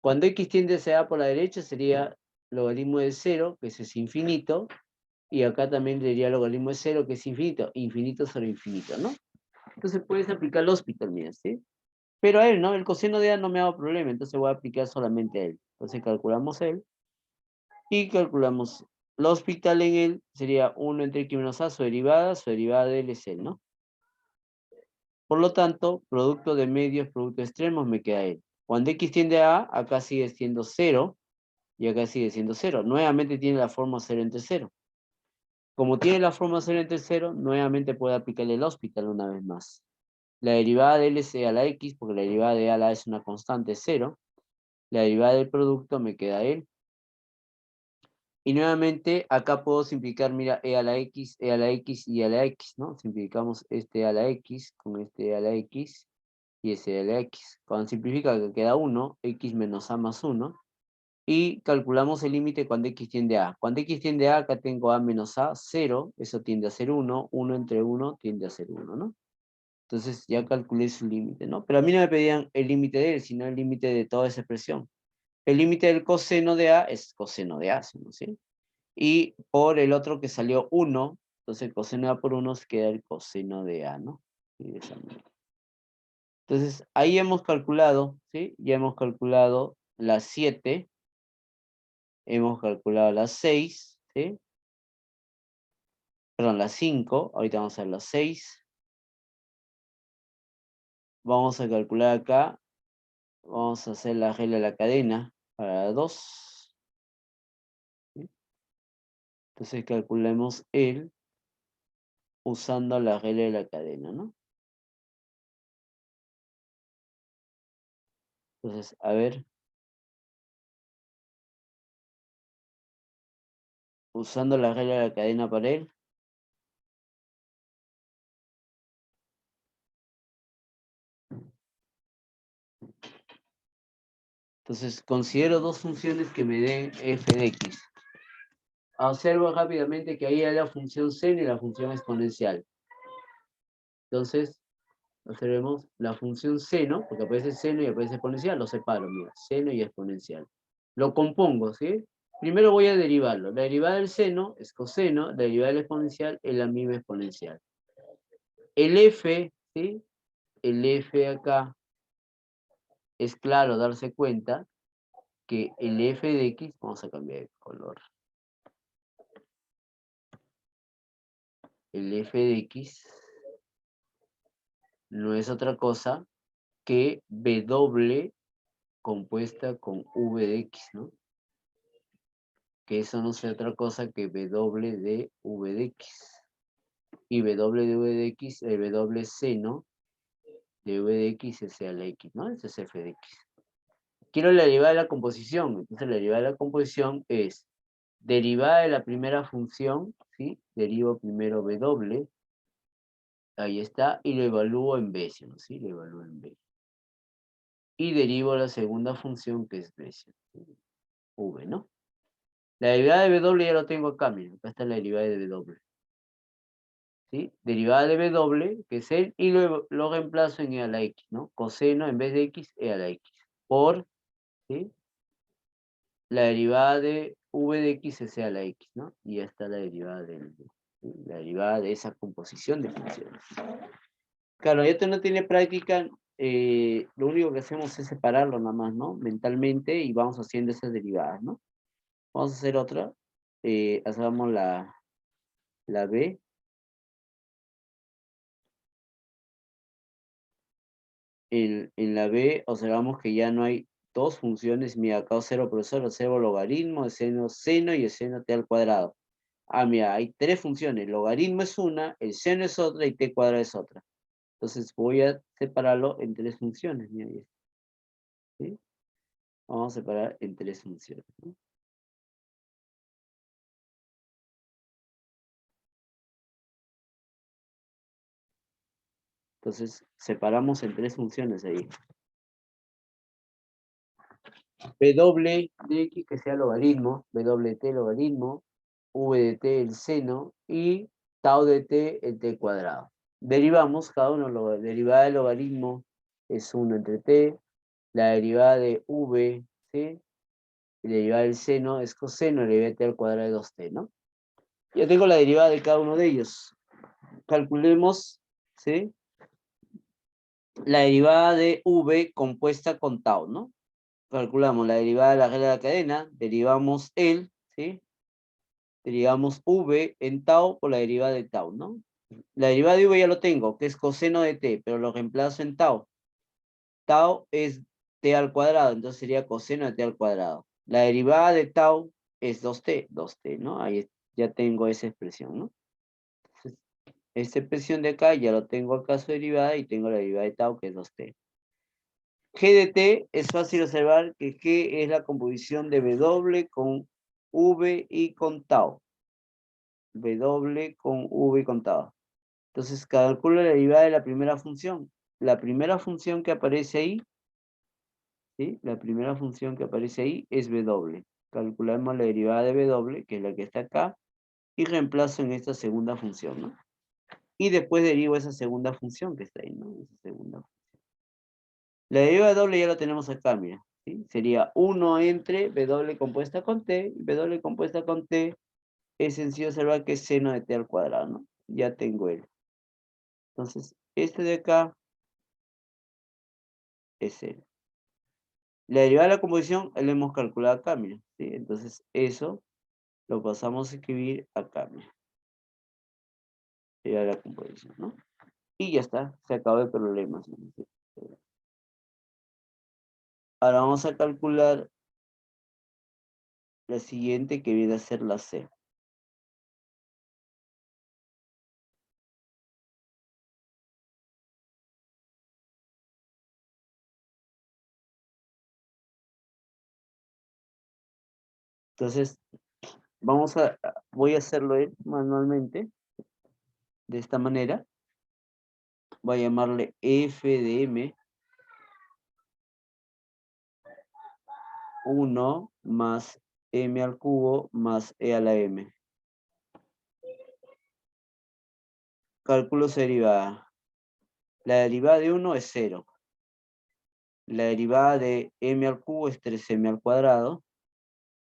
Cuando x tiende hacia A por la derecha sería logaritmo de 0, que ese es infinito. Y acá también diría logaritmo de 0, que es infinito. Infinito sobre infinito, ¿no? Entonces puedes aplicar el hospital, mira, ¿sí? Pero a él, ¿no? El coseno de A no me da problema, entonces voy a aplicar solamente a él. Entonces calculamos él. Y calculamos el hospital en él sería 1 entre x menos A, su derivada de él es él, ¿no? Por lo tanto, producto de medios, producto de extremos, me queda él. Cuando x tiende a A, acá sigue siendo 0, y acá sigue siendo 0. Nuevamente tiene la forma 0 entre 0. Como tiene la forma 0 entre 0, nuevamente puedo aplicarle el hospital una vez más. La derivada de L es e a la x, porque la derivada de a la es una constante 0. La derivada del producto me queda él. Y nuevamente acá puedo simplificar, mira, e a la x y a la x, ¿no? Simplificamos este a la x con este a la x y ese a la x. Cuando simplifica que queda 1, x menos a más 1. Y calculamos el límite cuando x tiende a A. Cuando x tiende a A, acá tengo a menos a, 0, eso tiende a ser 1, 1 entre 1 tiende a ser 1, ¿no? Entonces ya calculé su límite, ¿no? Pero a mí no me pedían el límite de él, sino el límite de toda esa expresión. El límite del coseno de A es coseno de A, ¿no? ¿Sí? Y por el otro que salió 1, entonces el coseno de A por 1 queda el coseno de A, ¿no? Y de esa manera. Entonces ahí hemos calculado, ¿sí? Ya hemos calculado las 7, hemos calculado las 6, ¿sí? Perdón, las 5, ahorita vamos a ver las 6. Vamos a calcular acá, vamos a hacer la regla de la cadena para la 2. ¿Sí? Entonces calculemos el usando la regla de la cadena, ¿no? Entonces, a ver, usando la regla de la cadena para él. Entonces, considero dos funciones que me den f de x. Observo rápidamente que ahí hay la función seno y la función exponencial. Entonces, observemos la función seno, porque aparece seno y aparece exponencial, lo separo, mira, seno y exponencial. Lo compongo, ¿sí? Primero voy a derivarlo. La derivada del seno es coseno, la derivada del exponencial es la misma exponencial. El f, ¿sí? El f acá es claro darse cuenta que el f de x, vamos a cambiar de color. El f de x no es otra cosa que w compuesta con v de x, ¿no? Que eso no sea otra cosa que w de v de x. Y w de v de x, el w seno de v de x es a la x, ¿no? Ese es f de x. Quiero la derivada de la composición. Entonces la derivada de la composición es derivada de la primera función, ¿sí? Derivo primero w, ahí está, y lo evalúo en Bézier, ¿sí? Lo evalúo en B. Y derivo la segunda función que es Bézier, v, ¿no? La derivada de w ya lo tengo acá, miren, acá está la derivada de w. ¿Sí? Derivada de w, que es él, y luego lo reemplazo en e a la x, ¿no? Coseno en vez de x, e a la x. Por, ¿sí? La derivada de v de x es e a la x, ¿no? Y ya está la derivada la derivada de esa composición de funciones. Claro, esto no tiene práctica, lo único que hacemos es separarlo nada más, ¿no? Mentalmente, y vamos haciendo esas derivadas, ¿no? Vamos a hacer otra. Hacemos la b. En la B observamos que ya no hay dos funciones. Mira, acá observo, profesor, observo logaritmo, seno y el seno t al cuadrado. Ah, mira, hay tres funciones. Logaritmo es una, el seno es otra y t cuadrado es otra. Entonces voy a separarlo en tres funciones. Mira, ¿sí? Vamos a separar en tres funciones, ¿no? Entonces separamos en tres funciones ahí. W de x que sea logaritmo, WT logaritmo, V de t el seno y tau de t en t cuadrado. Derivamos cada uno, la derivada del logaritmo es 1 entre t, la derivada de v, ¿sí? Y la derivada del seno es coseno, la derivada de t al cuadrado de 2t, ¿no? Ya tengo la derivada de cada uno de ellos. Calculemos, ¿sí? La derivada de v compuesta con tau, ¿no? Calculamos la derivada de la regla de la cadena, derivamos el, ¿sí? Derivamos v en tau por la derivada de tau, ¿no? La derivada de v ya lo tengo, que es coseno de t, pero lo reemplazo en tau. Tau es t al cuadrado, entonces sería coseno de t al cuadrado. La derivada de tau es 2t, ¿no? Ahí ya tengo esa expresión, ¿no? Entonces, esta expresión de acá ya lo tengo acá su derivada y tengo la derivada de tau que es 2t. G de t es fácil observar que G es la composición de W con V y con tau. W con V y con tau. Entonces calculo la derivada de la primera función. La primera función que aparece ahí, ¿sí? La primera función que aparece ahí es W. Calculamos la derivada de W, que es la que está acá, y reemplazo en esta segunda función, ¿no? Y después derivo esa segunda función que está ahí, ¿no? Esa segunda función. La derivada de W ya la tenemos acá, mira. ¿Sí? Sería 1 entre W compuesta con T, y W compuesta con T es sencillo observar que es seno de T al cuadrado, ¿no? Ya tengo él. Entonces, este de acá es él. La derivada de la composición la hemos calculado acá, mira. ¿Sí? Entonces, eso lo pasamos a escribir acá, mira. Derivada de la composición, ¿no? Y ya está, se acabó el problema. ¿Sí? Ahora vamos a calcular la siguiente que viene a ser la C. Entonces, voy a hacerlo manualmente, de esta manera. Voy a llamarle f de m 1 más m al cubo más e a la m. Cálculo su derivada. La derivada de 1 es 0. La derivada de m al cubo es 3m al cuadrado.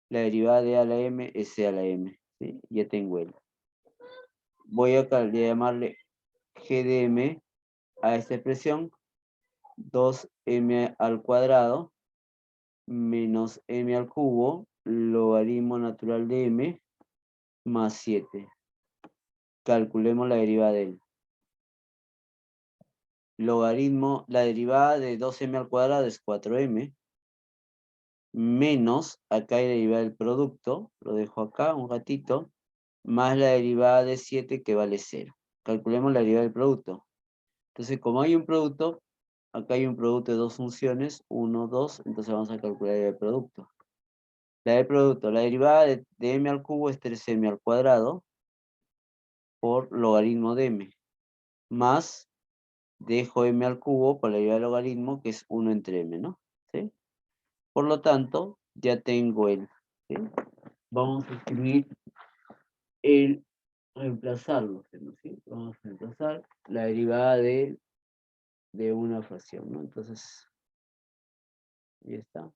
La derivada de a la m es c a la m. ¿Sí? Ya tengo él. Voy a llamarle g de m a esta expresión 2m al cuadrado menos m al cubo logaritmo natural de m más 7. Calculemos la derivada de él. Logaritmo, la derivada de 2m al cuadrado es 4m, menos, acá hay la derivada del producto, lo dejo acá un ratito, más la derivada de 7 que vale 0. Calculemos la derivada del producto. Entonces, como hay un producto, acá hay un producto de dos funciones, 1, 2, entonces vamos a calcular el producto. La del producto, la derivada de m al cubo es 3m al cuadrado por logaritmo de m, más dejo m al cubo por la derivada del logaritmo, que es 1 entre m, ¿no? ¿Sí? Por lo tanto, ya tengo el, ¿sí? Vamos a escribir el reemplazarlo, ¿sí? Vamos a reemplazar la derivada de una fracción, ¿no? Entonces, ya está.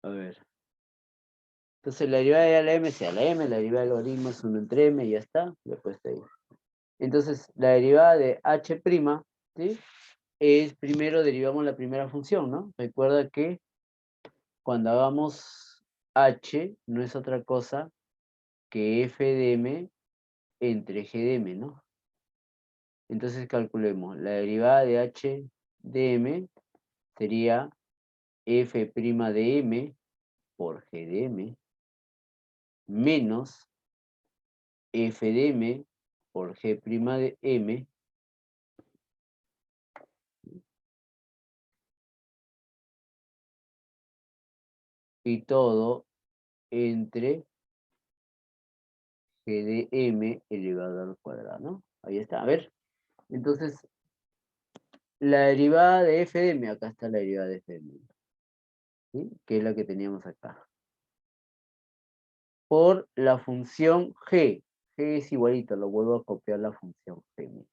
A ver. Entonces, la derivada de a la m sea la m, la derivada del logaritmo es 1 entre m, y ya está, ya puesto ahí. Entonces, la derivada de h', ¿sí? Es primero derivamos la primera función, ¿no? Recuerda que cuando hagamos h no es otra cosa que f de m entre g de m, ¿no? Entonces calculemos, la derivada de h de m sería f' de m por g de m menos f de m por g' de m y todo entre g de m elevado al cuadrado, ¿no? Ahí está, a ver. Entonces, la derivada de f de m, acá está la derivada de f de m, ¿sí? Que es la que teníamos acá. Por la función g. G es igualito, lo vuelvo a copiar la función g.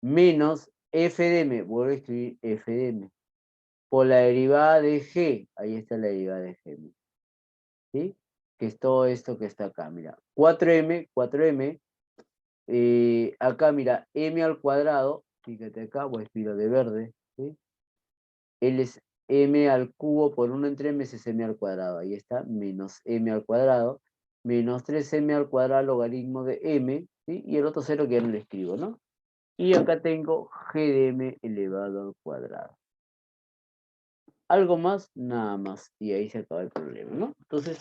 Menos f de m, vuelvo a escribir f de m. Por la derivada de g, ahí está la derivada de g. ¿Sí? Que es todo esto que está acá, mira. 4m, acá mira, m al cuadrado, fíjate acá, voy a escribirlo de verde, ¿sí? L es m al cubo por 1 entre m es m al cuadrado, ahí está, menos m al cuadrado, menos 3m al cuadrado logaritmo de m, ¿sí? Y el otro cero que ya no le escribo, ¿no? Y acá tengo g de m elevado al cuadrado. Algo más, nada más, y ahí se acaba el problema, ¿no? Entonces,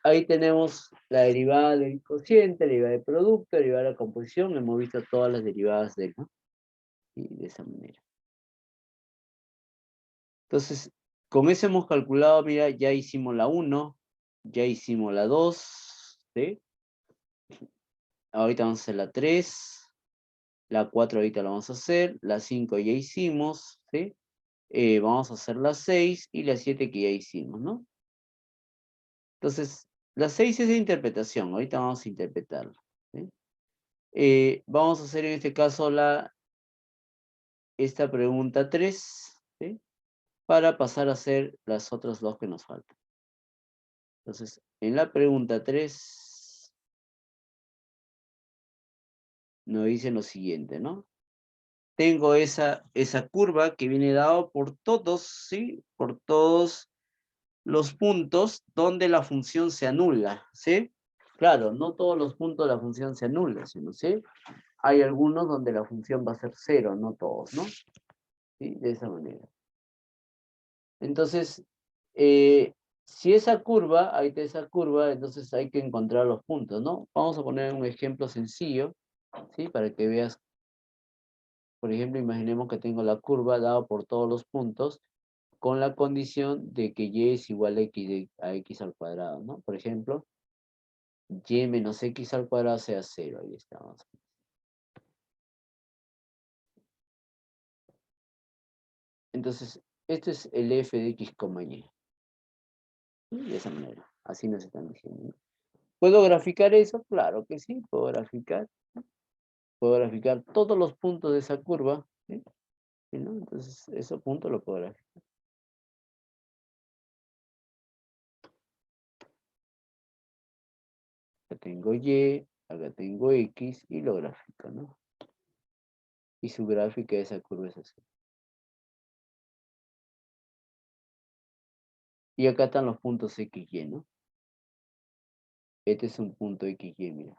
ahí tenemos la derivada del cociente, la derivada del producto, la derivada de la composición, hemos visto todas las derivadas de él, ¿no? Y de esa manera. Entonces, con eso hemos calculado, mira, ya hicimos la 1, ya hicimos la 2, ¿sí? Ahorita vamos a hacer la 3, la 4 ahorita la vamos a hacer, la 5 ya hicimos, ¿sí? Vamos a hacer la 6 y la 7 que ya hicimos, ¿no? Entonces, la 6 es de interpretación, ahorita vamos a interpretarla, ¿sí? Vamos a hacer en este caso esta pregunta 3, ¿sí? Para pasar a hacer las otras dos que nos faltan. Entonces, en la pregunta 3 nos dice lo siguiente, ¿no? Tengo esa curva que viene dado por todos, ¿sí? Por todos los puntos donde la función se anula, ¿sí? Claro, no todos los puntos de la función se anulan, sino, ¿sí? Hay algunos donde la función va a ser 0, no todos, ¿no? ¿Sí? De esa manera. Entonces, si esa curva, ahí está esa curva, entonces hay que encontrar los puntos, ¿no? Vamos a poner un ejemplo sencillo, ¿sí? Para que veas, por ejemplo, imaginemos que tengo la curva dada por todos los puntos, con la condición de que y es igual a x al cuadrado, ¿no? Por ejemplo, y menos x al cuadrado sea 0, ahí estamos. Entonces, esto es el f de x, y. De esa manera, así nos están diciendo, ¿no? ¿Puedo graficar eso? Claro que sí, puedo graficar. Puedo graficar todos los puntos de esa curva, ¿sí? ¿Sí, no? Entonces, esos puntos los puedo graficar. Acá tengo y, acá tengo x y lo grafico, ¿no? Y su gráfica de esa curva es así. Y acá están los puntos x, y, ¿no? Este es un punto x, y, mira.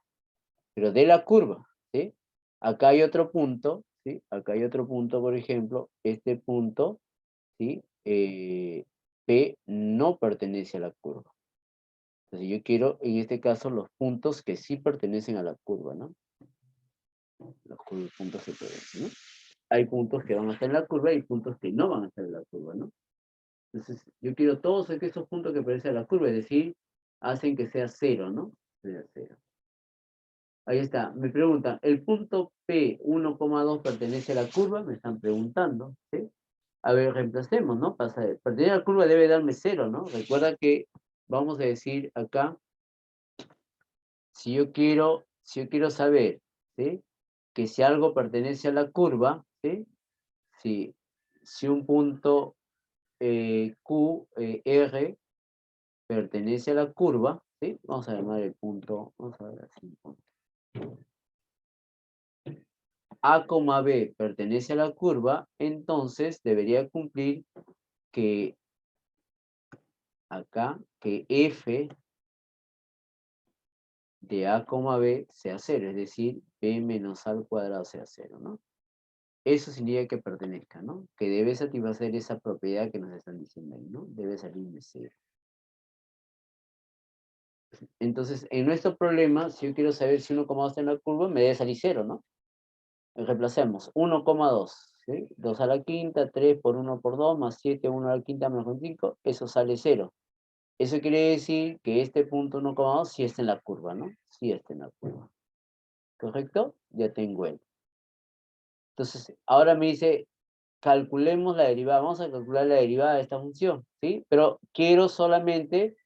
Pero de la curva, ¿sí? Acá hay otro punto, ¿sí? Acá hay otro punto, por ejemplo, este punto, ¿sí? P no pertenece a la curva. Entonces yo quiero, en este caso, los puntos que sí pertenecen a la curva, ¿no? Los puntos se pueden, ¿no? Hay puntos que van a estar en la curva y puntos que no van a estar en la curva, ¿no? Entonces yo quiero todos esos puntos que pertenecen a la curva, es decir, hacen que sea 0, ¿no? Sea 0. Ahí está, me preguntan, ¿el punto P 1,2 pertenece a la curva? Me están preguntando, ¿sí? A ver, reemplacemos, ¿no? Pertenecer a la curva debe darme 0, ¿no? Recuerda que vamos a decir acá, si yo quiero saber, ¿sí? Que si algo pertenece a la curva, ¿sí? Si un punto QR pertenece a la curva, ¿sí? Vamos a llamar el punto, vamos a ver así, A, B pertenece a la curva, entonces debería cumplir que acá, que f de A, B sea 0, es decir, b menos a al cuadrado sea 0, ¿no? Eso significa que pertenezca, ¿no? Que debe satisfacer esa propiedad que nos están diciendo ahí, ¿no? Debe salir de 0. Entonces, en nuestro problema, si yo quiero saber si 1,2 está en la curva, me debe salir 0, ¿no? Reemplacemos 1,2, ¿sí? 2 a la quinta, 3 por 1 por 2, más 7, 1 a la quinta menos 25, eso sale 0. Eso quiere decir que este punto 1,2 sí está en la curva, ¿no? Sí está en la curva. ¿Correcto? Ya tengo él. Entonces, ahora me dice, calculemos la derivada. Vamos a calcular la derivada de esta función, ¿sí? Pero quiero solamente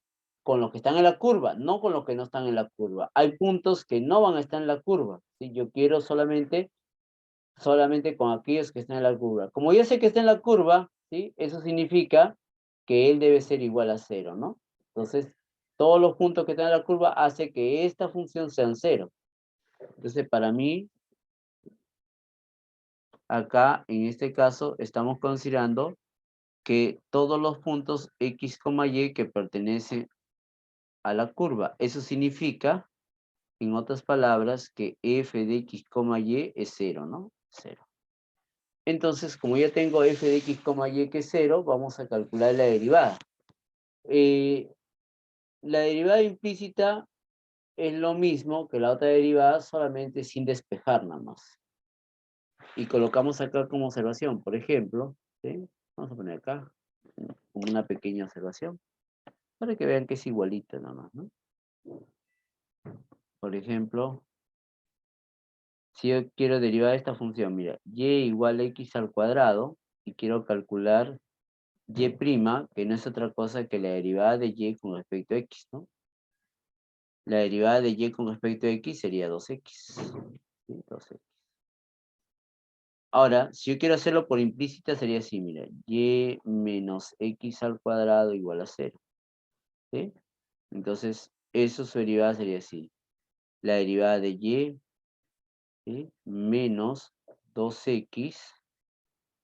con los que están en la curva, no con los que no están en la curva. Hay puntos que no van a estar en la curva, ¿sí? Yo quiero solamente con aquellos que están en la curva. Como yo sé que está en la curva, ¿sí? Eso significa que él debe ser igual a 0, ¿no? Entonces, todos los puntos que están en la curva hace que esta función sea 0. Entonces, para mí, acá, en este caso, estamos considerando que todos los puntos X, Y que pertenecen a la curva. Eso significa, en otras palabras, que f de X, Y es 0, ¿no? 0. Entonces, como ya tengo f de X, Y que es 0, vamos a calcular la derivada. La derivada implícita es lo mismo que la otra derivada, solamente sin despejar nada más. Y colocamos acá como observación, por ejemplo, ¿sí? Vamos a poner acá como una pequeña observación, para que vean que es igualita nada más, ¿no? Por ejemplo, si yo quiero derivar esta función, mira, y igual a x al cuadrado, y quiero calcular y', que no es otra cosa que la derivada de y con respecto a x, ¿no? La derivada de y con respecto a x sería 2x. ¿Sí? 2x. Ahora, si yo quiero hacerlo por implícita, sería así, mira, y menos x al cuadrado igual a 0. ¿Sí? Entonces, eso su derivada sería así. La derivada de y, ¿sí? Menos 2x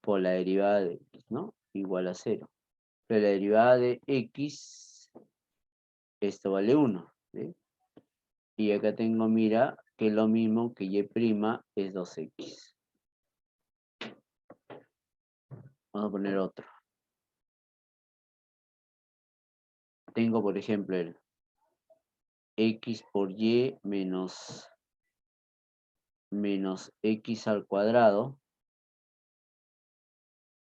por la derivada de x, ¿no? Igual a 0. Pero la derivada de x, esto vale 1. ¿Sí? Y acá tengo, mira, que es lo mismo que y' es 2x. Vamos a poner otro. Tengo, por ejemplo, el x por y menos x al cuadrado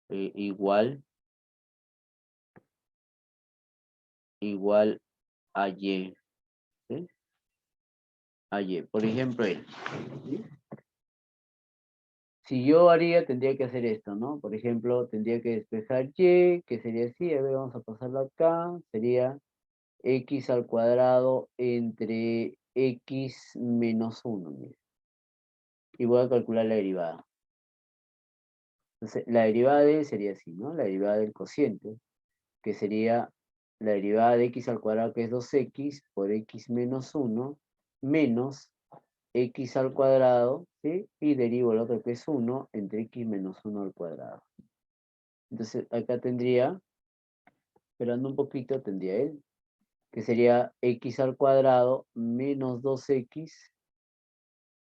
igual a y. ¿Sí? A y. Por ejemplo, ¿sí? Si yo haría, tendría que hacer esto, ¿no? Por ejemplo, tendría que despejar y, que sería así. A ver, vamos a pasarlo acá. Sería x al cuadrado entre x menos 1. Mira. Y voy a calcular la derivada. Entonces, la derivada de sería así, ¿no? La derivada del cociente, que sería la derivada de x al cuadrado, que es 2x, por x menos 1, menos x al cuadrado, ¿sí? Y derivo el otro que es 1 entre x menos 1 al cuadrado. Entonces, acá tendría, esperando un poquito, tendría él, que sería x al cuadrado menos 2x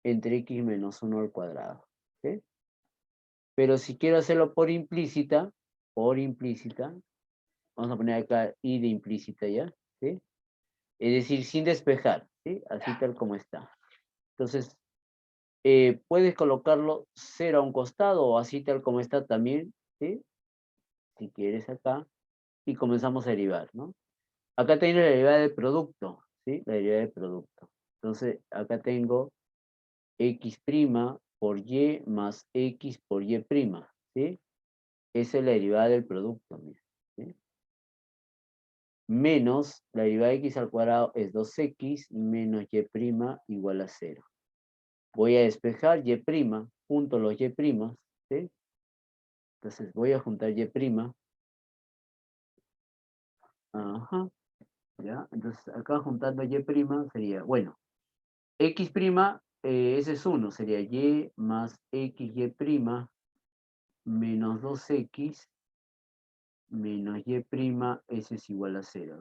entre x menos 1 al cuadrado. ¿Sí? Pero si quiero hacerlo por implícita, vamos a poner acá y de implícita ya, ¿sí? Es decir, sin despejar, ¿sí? Así tal como está. Entonces, puedes colocarlo 0 a un costado o así tal como está también, ¿sí? Si quieres acá, y comenzamos a derivar, ¿no? Acá tengo la derivada del producto, ¿sí? La derivada del producto. Entonces, acá tengo x' por y más x por y', ¿sí? Esa es la derivada del producto, mira, ¿sí? Menos la derivada de x al cuadrado es 2x menos y' igual a 0. Voy a despejar y', junto los y', ¿sí? Entonces voy a juntar y'. Ajá, ¿ya? Entonces acá juntando y' sería, bueno, x', ese es 1, sería y más xy' menos 2x menos y', ese es igual a 0.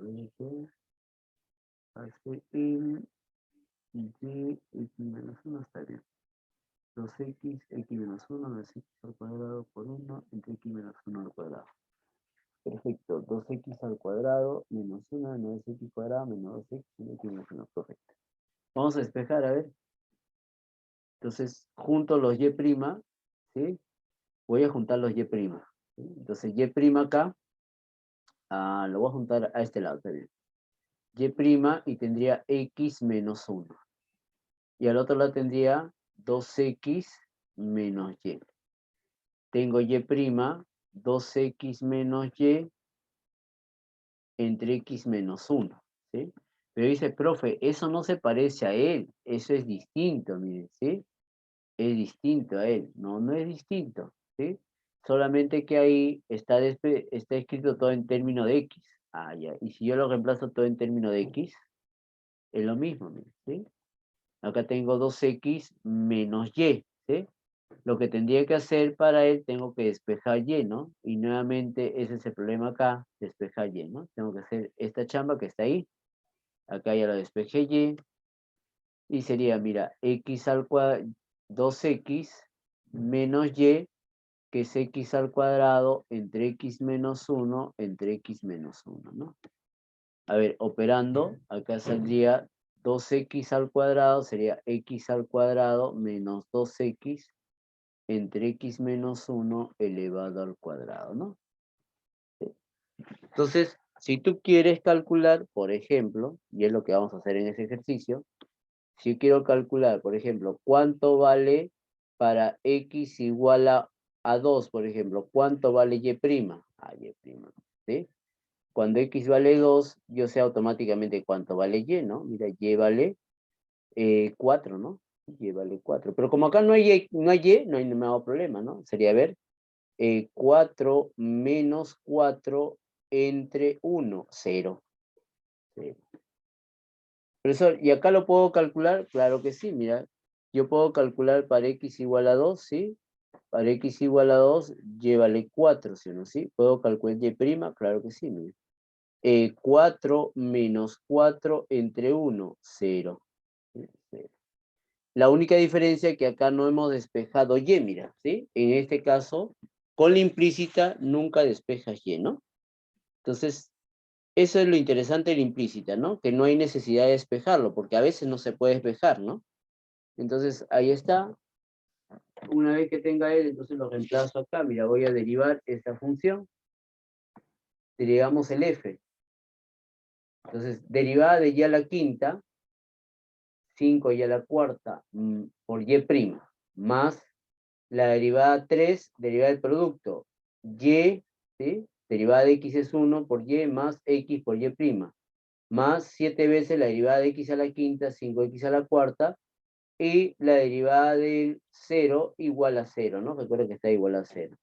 Hace el y x menos 1 está bien. 2x, x menos 1, no es x al cuadrado por 1 entre x menos 1 al cuadrado. Perfecto, 2x al cuadrado menos 1 no es x cuadrado menos 2x entre x menos 1. Perfecto. Vamos a despejar, a ver. Entonces, junto los y', ¿sí? Voy a juntar los y'. ¿Sí? Entonces, y' acá Lo voy a juntar a este lado también. Y' y tendría x menos 1. Y al otro lado tendría 2x menos y. Tengo y', 2x menos y entre x menos 1. ¿Sí? Pero dice, profe, eso no se parece a él. Eso es distinto, miren, ¿sí? Es distinto a él. No, no es distinto, ¿sí? Solamente que ahí está escrito todo en términos de x. Ya. Y si yo lo reemplazo todo en términos de x, es lo mismo, miren, ¿sí? Acá tengo 2x menos y, ¿sí? Lo que tendría que hacer para él, tengo que despejar y, ¿no? Y nuevamente ese es el problema acá, despejar y, ¿no? Tengo que hacer esta chamba que está ahí. Acá ya lo despejé y. Y sería, mira, x al cuadrado, 2x menos y, que es x al cuadrado entre x menos 1 entre x menos 1, ¿no? A ver, operando, acá saldría 2x al cuadrado, sería x al cuadrado menos 2x entre x menos 1 elevado al cuadrado, ¿no? Entonces, si tú quieres calcular, por ejemplo, y es lo que vamos a hacer en ese ejercicio, si yo quiero calcular, por ejemplo, cuánto vale para x igual a 2, por ejemplo, ¿cuánto vale y'? Y', ¿sí? Cuando x vale 2, yo sé automáticamente cuánto vale y, ¿no? Mira, y vale 4, ¿no? Y vale 4. Pero como acá no hay no hay ningún problema, ¿no? Sería, a ver, 4 menos 4 entre 1, 0. Profesor, ¿y acá lo puedo calcular? Claro que sí, mira. Yo puedo calcular para x igual a 2, ¿sí? Para x igual a 2, y vale 4, ¿sí o no? ¿Sí? ¿Puedo calcular y'? Claro que sí, mira. 4 menos 4 entre 1, 0. La única diferencia es que acá no hemos despejado y, mira, ¿sí? En este caso, con la implícita nunca despejas y, ¿no? Entonces, eso es lo interesante de la implícita, ¿no? Que no hay necesidad de despejarlo, porque a veces no se puede despejar, ¿no? Entonces, ahí está. Una vez que tenga él, entonces lo reemplazo acá. Mira, voy a derivar esta función. Derivamos el f. Entonces, derivada de y a la quinta, 5 y a la cuarta, por y', más la derivada 3, derivada del producto, y, ¿sí? Derivada de x es 1 por y más x por y', más 7 veces la derivada de x a la quinta, 5x a la cuarta, y la derivada del 0 igual a 0, ¿no? Recuerda que está igual a 0.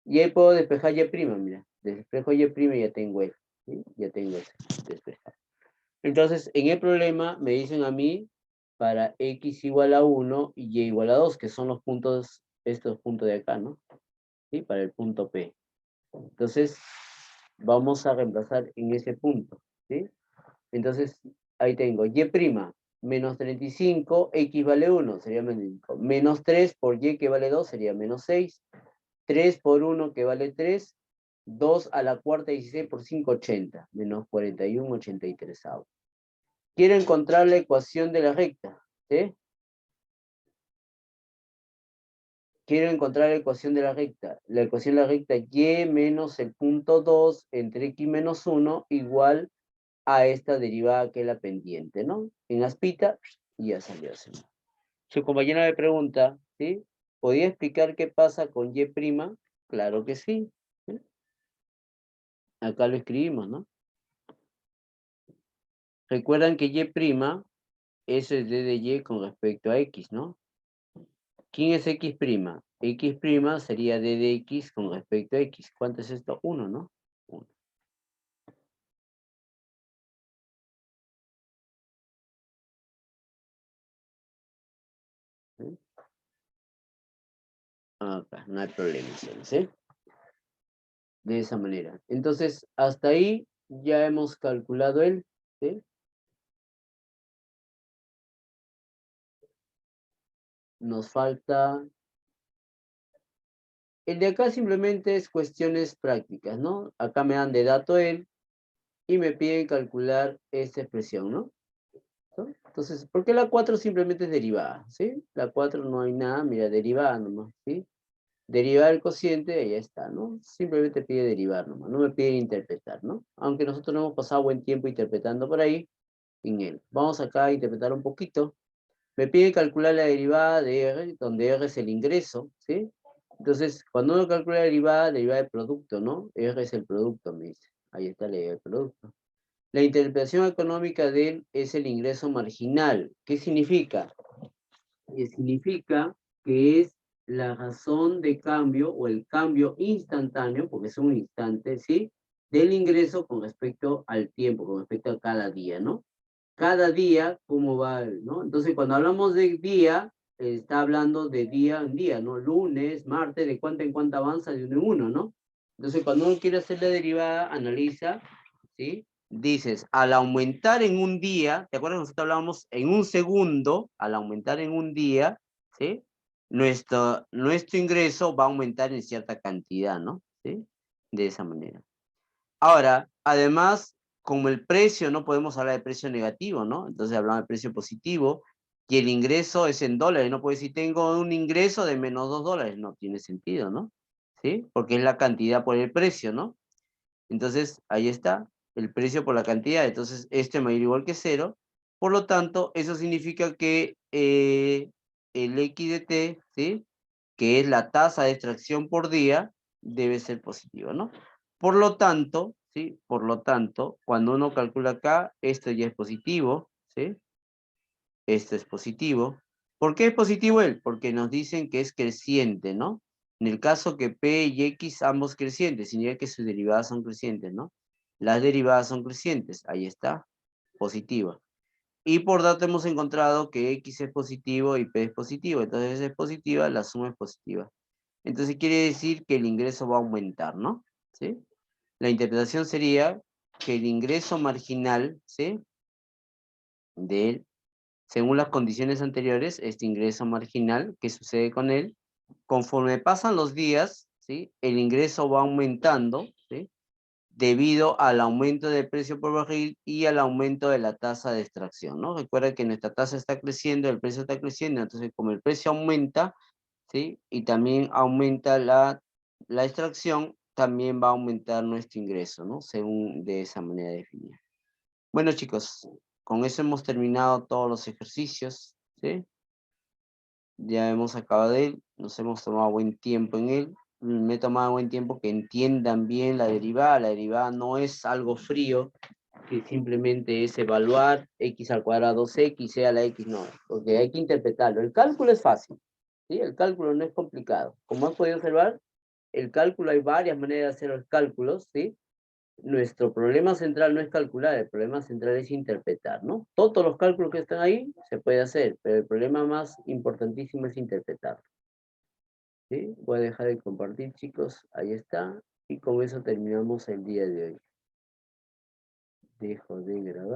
Y ahí puedo despejar y', mira. Despejo y' y ya tengo f, ¿sí? Ya tengo f despejado. Entonces, en el problema me dicen a mí para x igual a 1 y y igual a 2, que son los puntos, estos puntos de acá, ¿no? ¿Sí? Para el punto P. Entonces, vamos a reemplazar en ese punto, ¿sí? Entonces, ahí tengo y', menos 35, x vale 1, sería menos 5. Menos 3 por y que vale 2, sería menos 6. 3 por 1 que vale 3. 2 a la cuarta, 16 por 5, 80. Menos 41, 83. Quiero encontrar la ecuación de la recta, ¿sí? Quiero encontrar la ecuación de la recta. La ecuación de la recta y menos el punto 2 entre x menos 1 igual a esta derivada que es la pendiente, ¿no? En aspita, y ya salió así. Su compañera me pregunta, ¿sí? ¿Podría explicar qué pasa con y'? Claro que sí. ¿Sí? Acá lo escribimos, ¿no? Recuerdan que y', eso es d de y con respecto a x, ¿no? ¿Quién es x'? X' sería d de x con respecto a x. ¿Cuánto es esto? 1, ¿no? 1. ¿Sí? Acá, no hay problema, ¿sí? De esa manera. Entonces, hasta ahí ya hemos calculado el, ¿sí? Nos falta... El de acá simplemente es cuestiones prácticas, ¿no? Acá me dan de dato el y me piden calcular esta expresión, ¿no? ¿No? Entonces, ¿por qué la 4 simplemente es derivada? ¿Sí? La 4 no hay nada, mira, derivada nomás, ¿sí? Derivar el cociente, y ya está, ¿no? Simplemente pide derivar nomás, no me pide interpretar, ¿no? Aunque nosotros no hemos pasado buen tiempo interpretando por ahí, en él. Vamos acá a interpretar un poquito. Me pide calcular la derivada de R, donde R es el ingreso, ¿sí? Entonces, cuando uno calcula la derivada del producto, ¿no? R es el producto, me dice. Ahí está la derivada del producto. La interpretación económica de él es el ingreso marginal. ¿Qué significa? Significa que es la razón de cambio o el cambio instantáneo, porque es un instante, ¿sí? Del ingreso con respecto al tiempo, con respecto a cada día, ¿no? Cada día, ¿cómo va? ¿No? Entonces, cuando hablamos de día, está hablando de día en día, ¿no? Lunes, martes, de cuánto en cuánto avanza de uno en uno, ¿no? Entonces, cuando uno quiere hacer la derivada, analiza, ¿sí? Dices, al aumentar en un día, ¿te acuerdas que nosotros hablábamos en un segundo? Al aumentar en un día, ¿sí? Nuestro ingreso va a aumentar en cierta cantidad, ¿no? ¿Sí? De esa manera. Ahora, además, como el precio, no podemos hablar de precio negativo, ¿no? Entonces hablamos de precio positivo, y el ingreso es en dólares, no puedo decir, tengo un ingreso de menos $2, no tiene sentido, ¿no? ¿Sí? Porque es la cantidad por el precio, ¿no? Entonces, ahí está, el precio por la cantidad, entonces este mayor o igual que 0, por lo tanto, eso significa que el X de T, ¿sí? Que es la tasa de extracción por día, debe ser positivo, ¿no? Por lo tanto, ¿sí? Por lo tanto, cuando uno calcula acá, esto ya es positivo, ¿sí? Esto es positivo. ¿Por qué es positivo él? Porque nos dicen que es creciente, ¿no? En el caso que P y X ambos crecientes, significa que sus derivadas son crecientes, ¿no? Las derivadas son crecientes, ahí está, positiva. Y por dato hemos encontrado que X es positivo y P es positivo, entonces es positiva, la suma es positiva. Entonces quiere decir que el ingreso va a aumentar, ¿no? ¿Sí? La interpretación sería que el ingreso marginal, ¿sí? Según las condiciones anteriores, este ingreso marginal, ¿qué sucede con él? Conforme pasan los días, ¿sí? El ingreso va aumentando, ¿sí? Debido al aumento del precio por barril y al aumento de la tasa de extracción, ¿no? Recuerda que nuestra tasa está creciendo, el precio está creciendo, entonces como el precio aumenta, ¿sí? Y también aumenta la extracción, también va a aumentar nuestro ingreso, ¿no? Según de esa manera definida. Bueno, chicos, con eso hemos terminado todos los ejercicios, ¿sí? Ya hemos acabado de él, nos hemos tomado buen tiempo en él. Me he tomado buen tiempo que entiendan bien la derivada. La derivada no es algo frío, que simplemente es evaluar x al cuadrado 2x sea la x, no, porque hay que interpretarlo. El cálculo es fácil, ¿sí? El cálculo no es complicado. Como han podido observar, el cálculo hay varias maneras de hacer los cálculos, ¿sí? Nuestro problema central no es calcular, el problema central es interpretar, ¿no? Todos los cálculos que están ahí se puede hacer, pero el problema más importantísimo es interpretar. ¿Sí? Voy a dejar de compartir, chicos, ahí está, y con eso terminamos el día de hoy. Dejo de grabar.